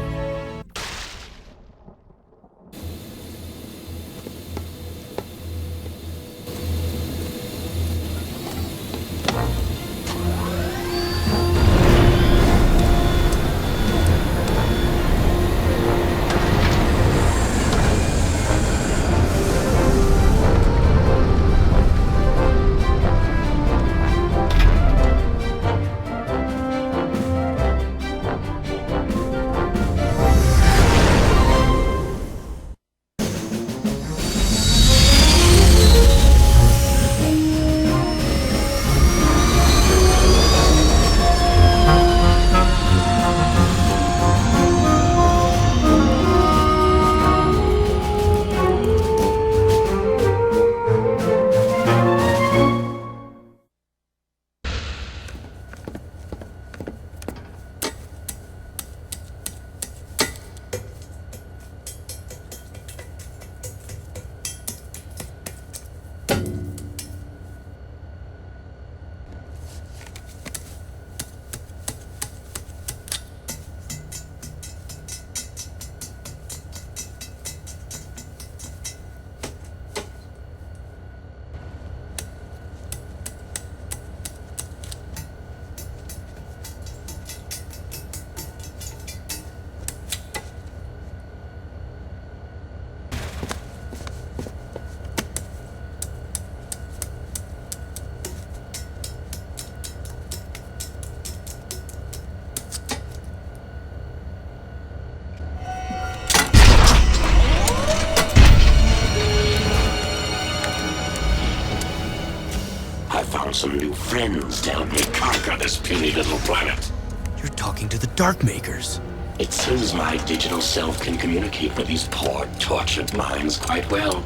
Some new friends to help me conquer this puny little planet. You're talking to the Dark Makers. It seems my digital self can communicate with these poor, tortured minds quite well.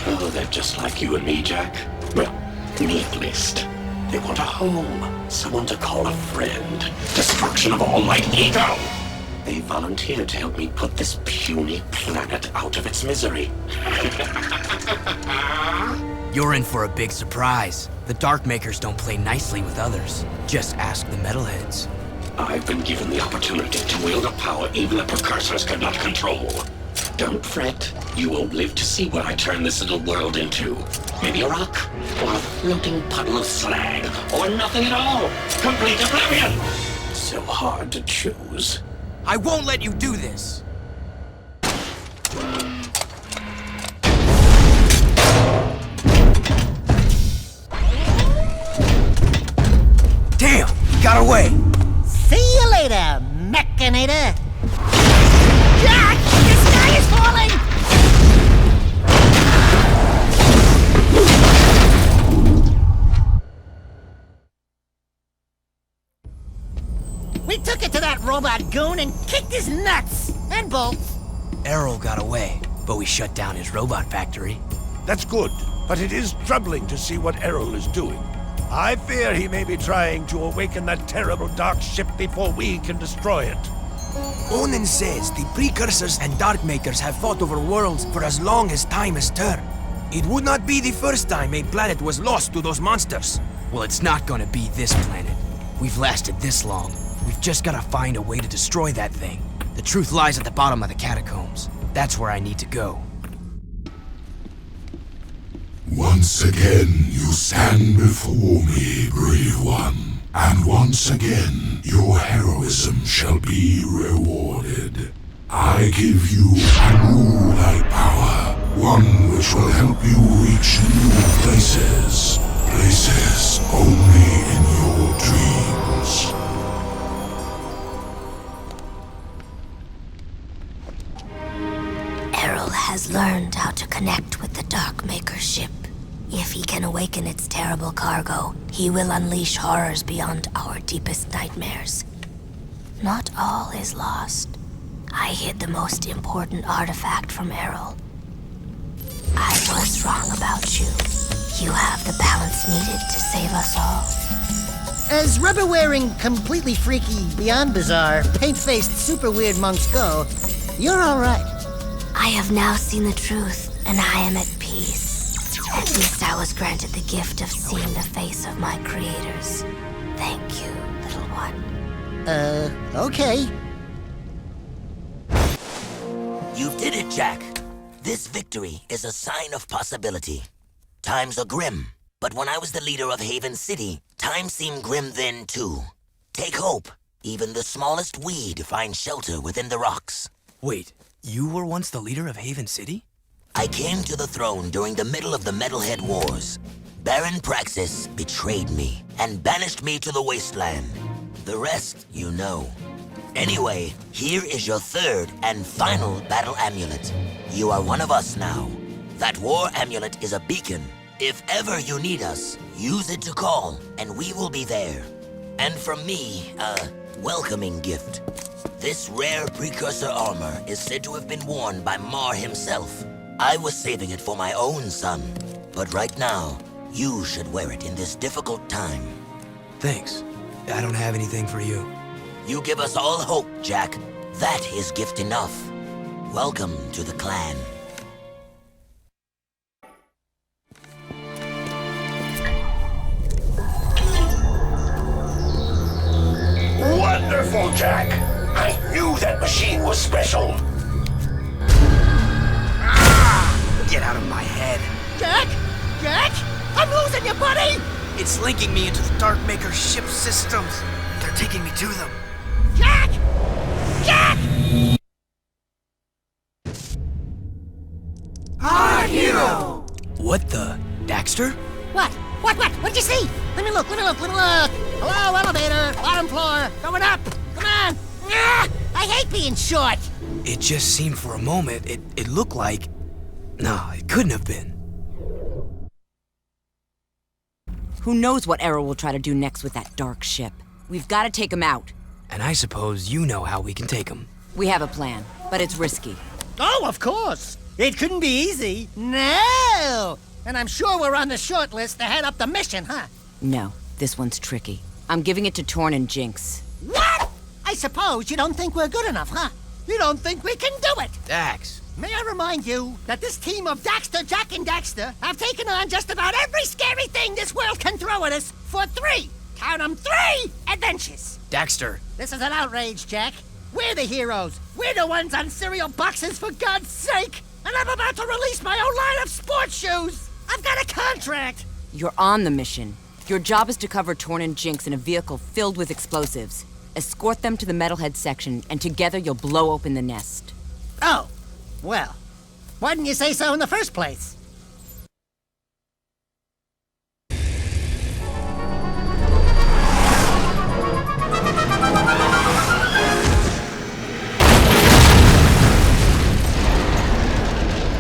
Oh, they're just like you and me, Jack. Well, me at least. They want a home, someone to call a friend. Destruction of all light ego. They volunteered to help me put this puny planet out of its misery. You're in for a big surprise. The Dark Makers don't play nicely with others. Just ask the Metalheads. I've been given the opportunity to wield a power even the Precursors cannot control. Don't fret. You won't live to see what I turn this little world into. Maybe a rock, or a floating puddle of slag, or nothing at all. Complete oblivion! So hard to choose. I won't let you do this! Damn! He got away! See you later, Mechanator! Jack! The sky is falling! We took it to that robot goon and kicked his nuts! And bolts! Errol got away, but we shut down his robot factory. That's good, but it is troubling to see what Errol is doing. I fear he may be trying to awaken that terrible dark ship before we can destroy it. Onan says the Precursors and Darkmakers have fought over worlds for as long as time has turned. It would not be the first time a planet was lost to those monsters. Well, it's not gonna be this planet. We've lasted this long. We've just gotta find a way to destroy that thing. The truth lies at the bottom of the catacombs. That's where I need to go. Once again, you stand before me, brave one. And once again, your heroism shall be rewarded. I give you a new light power, one which will help you reach new places. Places only in your dreams. Errol has learned how to connect with the Darkmaker ship. If he can awaken its terrible cargo, he will unleash horrors beyond our deepest nightmares. Not all is lost. I hid the most important artifact from Errol. I was wrong about you. You have the balance needed to save us all. As rubber-wearing, completely freaky, beyond bizarre, paint-faced, super weird monks go, you're all right. I have now seen the truth, and I am at peace. At least I was granted the gift of seeing the face of my creators. Thank you, little one. Okay. You did it, Jack. This victory is a sign of possibility. Times are grim, but when I was the leader of Haven City, times seemed grim then too. Take hope. Even the smallest weed finds shelter within the rocks. Wait, you were once the leader of Haven City? I came to the throne during the middle of the Metalhead Wars. Baron Praxis betrayed me and banished me to the wasteland. The rest, you know. Anyway, here is your third and final battle amulet. You are one of us now. That war amulet is a beacon. If ever you need us, use it to call, and we will be there. And from me, a welcoming gift. This rare precursor armor is said to have been worn by Mar himself. I was saving it for my own son, but right now, you should wear it in this difficult time. Thanks. I don't have anything for you. You give us all hope, Jack. That is gift enough. Welcome to the clan. Wonderful, Jack! I knew that machine was special. Get out of my head. Jack! Jack! I'm losing you, buddy! It's linking me into the Darkmaker ship systems. They're taking me to them. Jack! Jack! Our hero! What the? Daxter? What? What'd you see? Let me look. Hello, elevator, bottom floor, going up. Come on. Ah, I hate being short. It just seemed for a moment, it looked like... No, it couldn't have been. Who knows what Errol will try to do next with that dark ship? We've got to take him out. And I suppose you know how we can take him. We have a plan, but it's risky. Oh, of course. It couldn't be easy. No! And I'm sure we're on the short list to head up the mission, huh? No, this one's tricky. I'm giving it to Torn and Jinx. What? I suppose you don't think we're good enough, huh? You don't think we can do it? Dax. May I remind you that this team of Daxter, Jack, and Daxter have taken on just about every scary thing this world can throw at us for 3, count 'em, 3 adventures. Daxter. This is an outrage, Jack. We're the heroes. We're the ones on cereal boxes, for God's sake. And I'm about to release my own line of sports shoes. I've got a contract. You're on the mission. Your job is to cover Torn and Jinx in a vehicle filled with explosives. Escort them to the Metalhead section, and together you'll blow open the nest. Oh, well, why didn't you say so in the first place?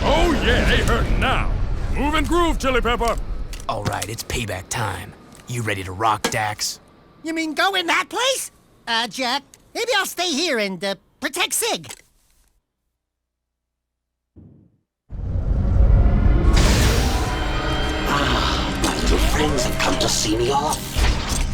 Oh yeah, they hurting now. Move and groove, Chili Pepper. All right, it's payback time. You ready to rock, Dax? You mean go in that place? Jack, maybe I'll stay here and, protect Sig. My little friends have come to see me off.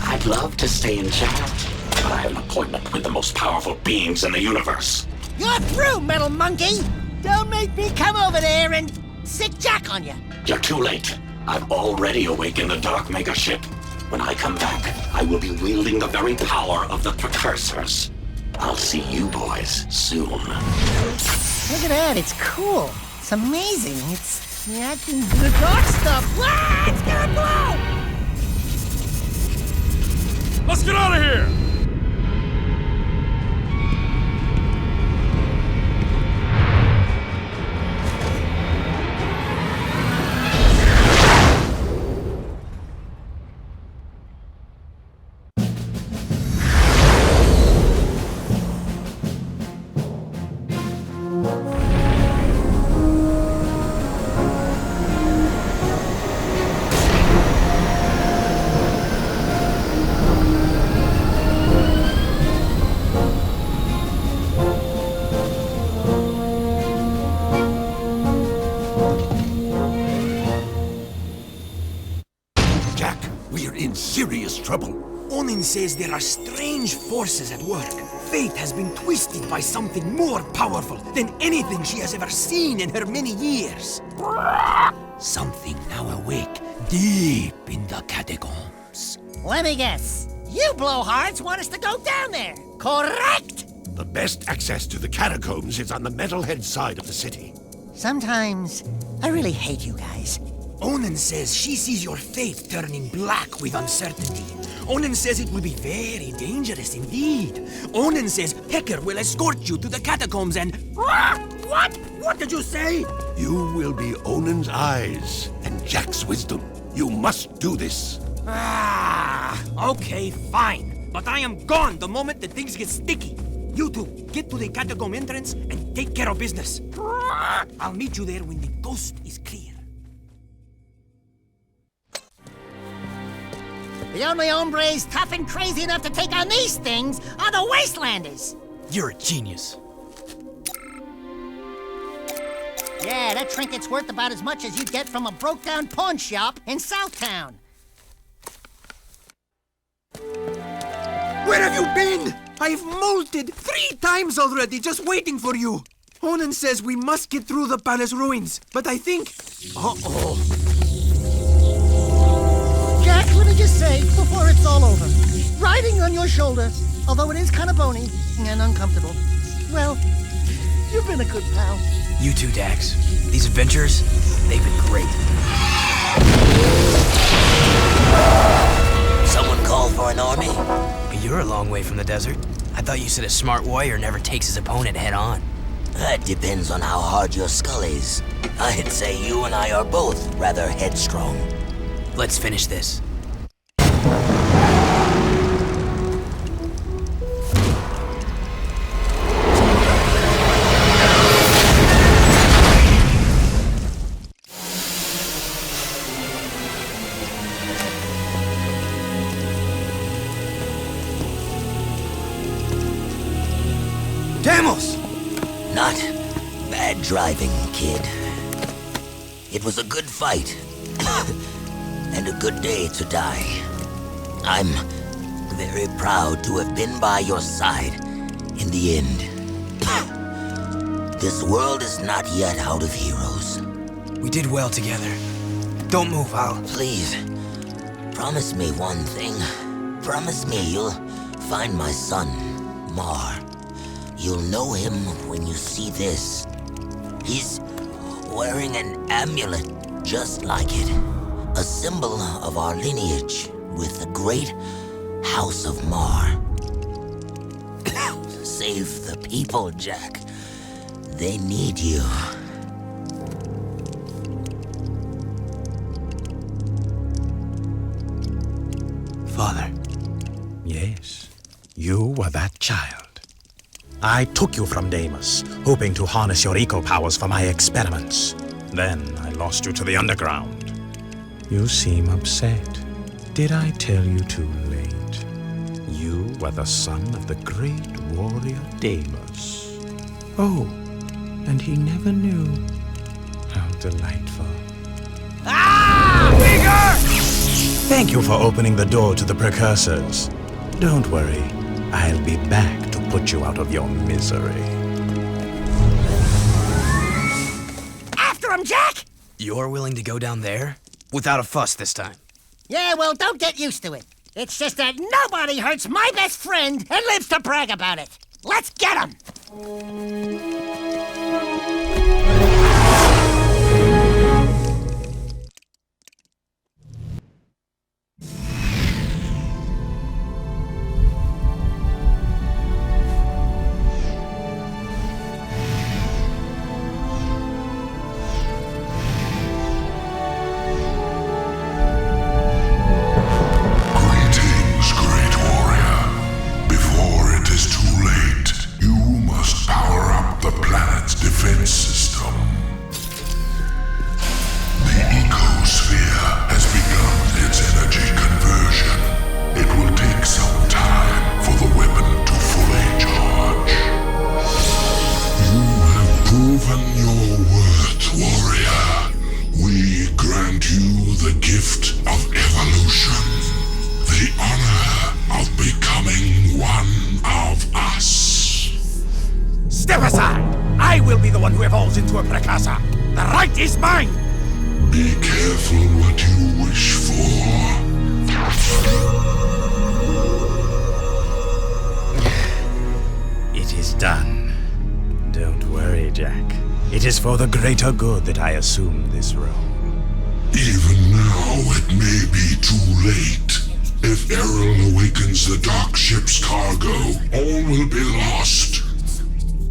I'd love to stay and chat, but I have an appointment with the most powerful beings in the universe. You're through, Metal Monkey! Don't make me come over there and sick Jack on you. You're too late. I've already awakened the Dark Mega Ship. When I come back, I will be wielding the very power of the Precursors. I'll see you boys soon. Look at that, it's cool. It's amazing. It's reacting to the dark stuff. Ah, it's gonna blow! Let's get out of here! Serious trouble. Onin says there are strange forces at work. Fate has been twisted by something more powerful than anything she has ever seen in her many years. Something now awake deep in the catacombs. Let me guess. You blowhards want us to go down there, correct? The best access to the catacombs is on the Metalhead side of the city. Sometimes I really hate you guys. Onin says she sees your fate turning black with uncertainty. Onin says it will be very dangerous indeed. Onin says Hecker will escort you to the catacombs and... What? What did you say? You will be Onin's eyes and Jack's wisdom. You must do this. Okay, fine. But I am gone the moment that things get sticky. You two, get to the catacomb entrance and take care of business. I'll meet you there when the coast is clear. The only hombres tough and crazy enough to take on these things are the Wastelanders. You're a genius. Yeah, that trinket's worth about as much as you'd get from a broke-down pawn shop in Southtown. Where have you been? I've molted 3 times already, just waiting for you. Onin says we must get through the palace ruins, but I think... Uh-oh. Jack, let me just say, before it's all over, riding on your shoulder, although it is kind of bony and uncomfortable, well, you've been a good pal. You too, Dax. These adventures, they've been great. Someone call for an army? You're a long way from the desert. I thought you said a smart warrior never takes his opponent head on. That depends on how hard your skull is. I'd say you and I are both rather headstrong. Let's finish this. Demos! Not bad driving, kid. It was a good fight. And a good day to die. I'm very proud to have been by your side in the end. This world is not yet out of heroes. We did well together. Don't move, Al. Please, promise me one thing. Promise me you'll find my son, Mar. You'll know him when you see this. He's wearing an amulet just like it. A symbol of our lineage with the great House of Mar. Save the people, Jack. They need you. Father. Yes, you were that child. I took you from Deimos, hoping to harness your eco powers for my experiments. Then I lost you to the underground. You seem upset. Did I tell you too late? You were the son of the great warrior Deimos. Oh, and he never knew. How delightful. Ah! Vigor! Thank you for opening the door to the precursors. Don't worry, I'll be back to put you out of your misery. After him, Jack! You're willing to go down there? Without a fuss this time. Yeah, well, don't get used to it. It's just that nobody hurts my best friend and lives to brag about it. Let's get him! Step aside! I will be the one who evolves into a precursor. The right is mine! Be careful what you wish for. It is done. Don't worry, Jack. It is for the greater good that I assume this role. Even now, it may be too late. If Errol awakens the dark ship's cargo, all will be lost.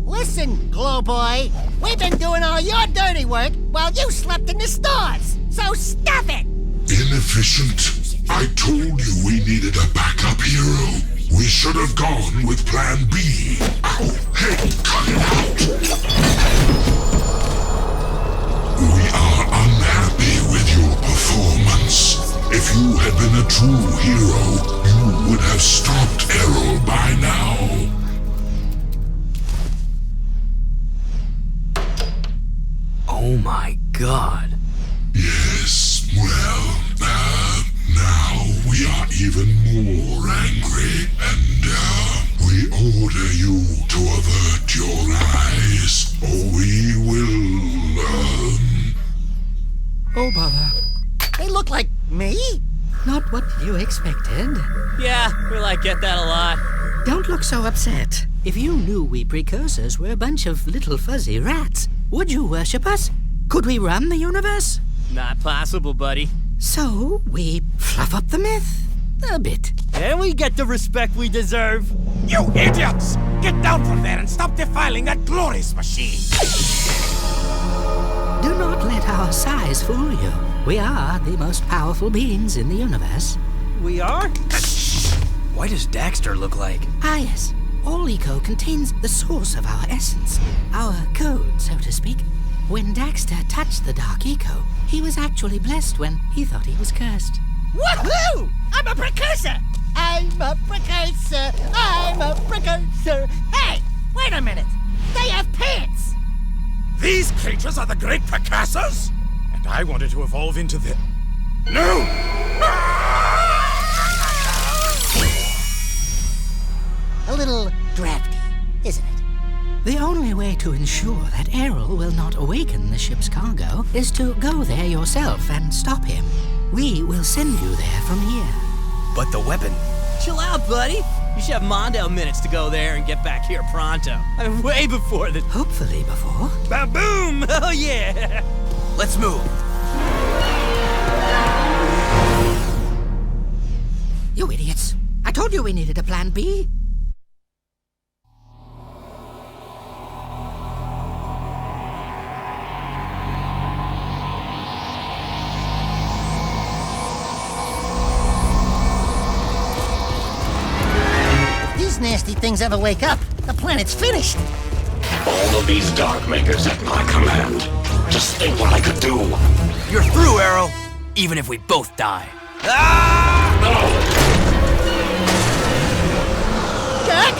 Listen, Glow Boy, we've been doing all your dirty work while you slept in the stores, so stop it! Inefficient. I told you we needed a backup hero. We should have gone with Plan B. Ow! Hey, cut it out! We are unhappy with your performance. If you had been a true hero, you would have stopped Errol by now. Oh my god. Yes, well, now we are even more angry, and we order you to avert your eyes, or we will, Oh, bother. They look like me? Not what you expected. Yeah, I get that a lot. Don't look so upset. If you knew we precursors were a bunch of little fuzzy rats, would you worship us? Could we run the universe? Not possible, buddy. So, we fluff up the myth a bit. And we get the respect we deserve. You idiots! Get down from there and stop defiling that glorious machine! Do not let our size fool you. We are the most powerful beings in the universe. We are? Why does Daxter look like? Ah, yes. All eco contains the source of our essence. Our code, so to speak. When Daxter touched the Dark Eco, he was actually blessed when he thought he was cursed. Woohoo! I'm a precursor! I'm a precursor! I'm a precursor! Hey! Wait a minute! They have pants! These creatures are the great precursors? And I wanted to evolve into the... No! A little drafty, isn't it? The only way to ensure that Errol will not awaken the ship's cargo is to go there yourself and stop him. We will send you there from here. But the weapon... Chill out, buddy. You should have Mondale minutes to go there and get back here pronto. I mean, way before the... Hopefully before. Ba-boom! Oh, yeah! Let's move. You idiots. I told you we needed a plan B. These nasty things ever wake up, the planet's finished. All of these Dark Makers at my command. Just think what I could do. You're through, Errol. Even if we both die. Jack!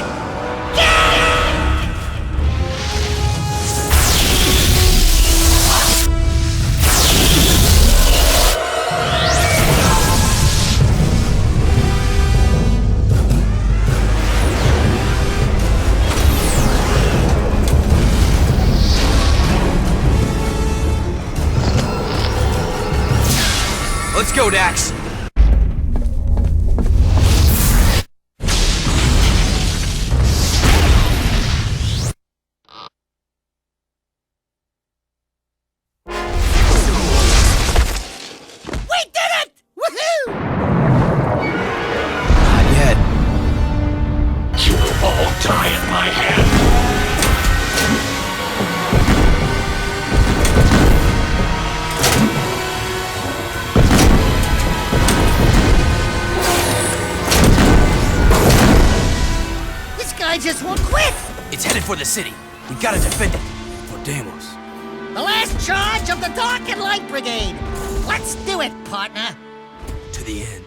Let's go, Dax. We did it! Woohoo! Not yet. You will all die at my hand. I just won't quit! It's headed for the city. We gotta defend it. For Deimos. The last charge of the Dark and Light Brigade! Let's do it, partner! To the end.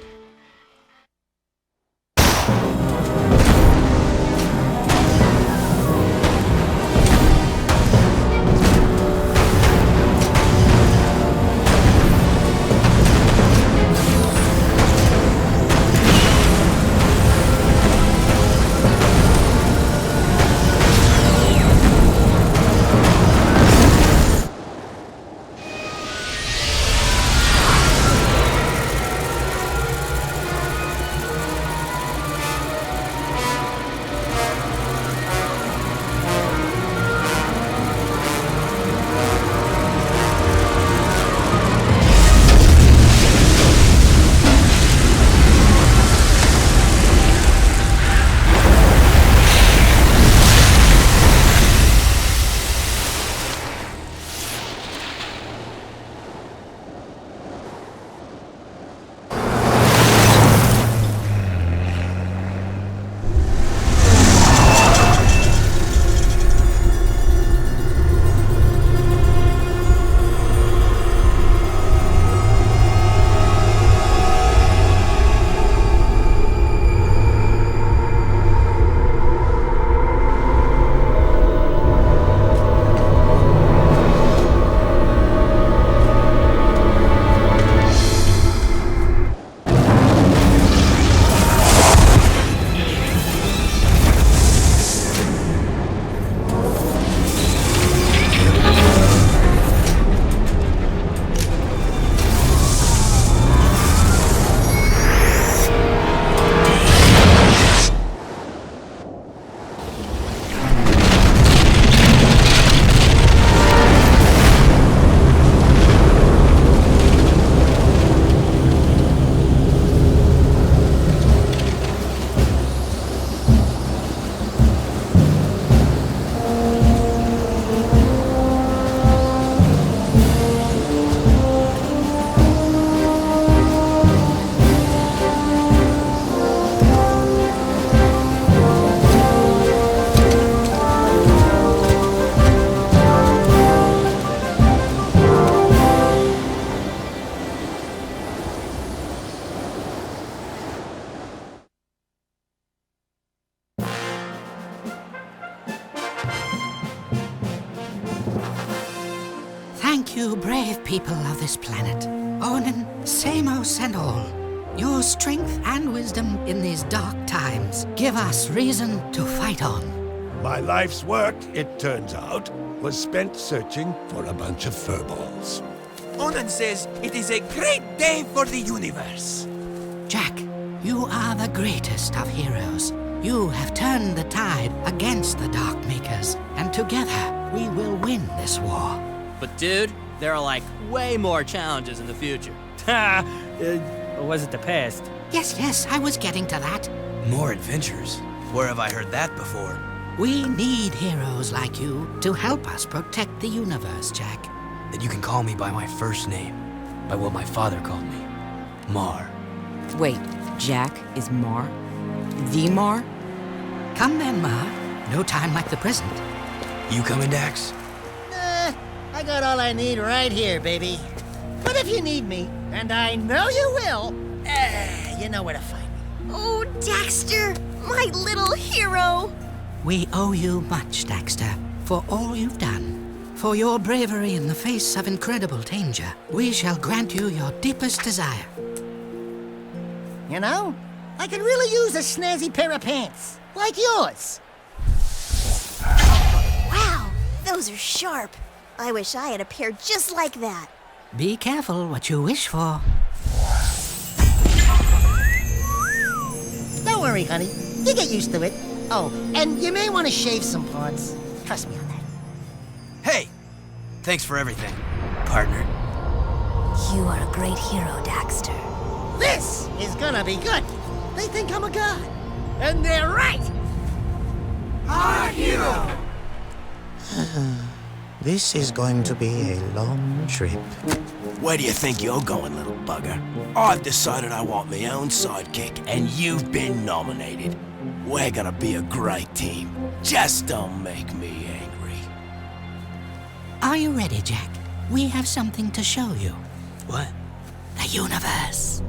Thank you, brave people of this planet. Onin, Samos, and all. Your strength and wisdom in these dark times give us reason to fight on. My life's work, it turns out, was spent searching for a bunch of furballs. Onan says it is a great day for the universe. Jack, you are the greatest of heroes. You have turned the tide against the Dark Makers, and together we will win this war. But dude, there are like way more challenges in the future. Or was it the past? Yes, I was getting to that. More adventures? Where have I heard that before? We need heroes like you to help us protect the universe, Jack. Then you can call me by my first name, by what my father called me, Mar. Wait, Jack is Mar? The Mar? Come then, Mar. No time like the present. You coming, Dax? I got all I need right here, baby. But if you need me, and I know you will, you know where to find me. Oh, Daxter, my little hero. We owe you much, Daxter, for all you've done. For your bravery in the face of incredible danger, we shall grant you your deepest desire. You know, I could really use a snazzy pair of pants, like yours. Wow, those are sharp. I wish I had a pair just like that. Be careful what you wish for. Don't worry, honey. You get used to it. Oh, and you may want to shave some parts. Trust me on that. Hey! Thanks for everything, partner. You are a great hero, Daxter. This is gonna be good. They think I'm a god. And they're right! Our hero! This is going to be a long trip. Where do you think you're going, little bugger? I've decided I want my own sidekick, and you've been nominated. We're gonna be a great team. Just don't make me angry. Are you ready, Jack? We have something to show you. What? The universe.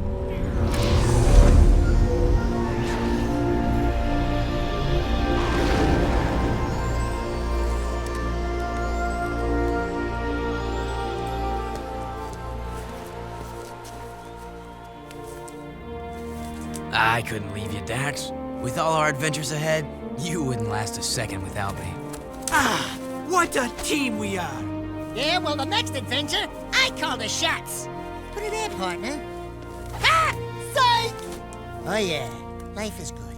I couldn't leave you, Dax. With all our adventures ahead, you wouldn't last a second without me. Ah, what a team we are! Yeah, well, the next adventure, I call the shots. Put it in, partner. Ha! Psych! Oh, yeah. Life is good.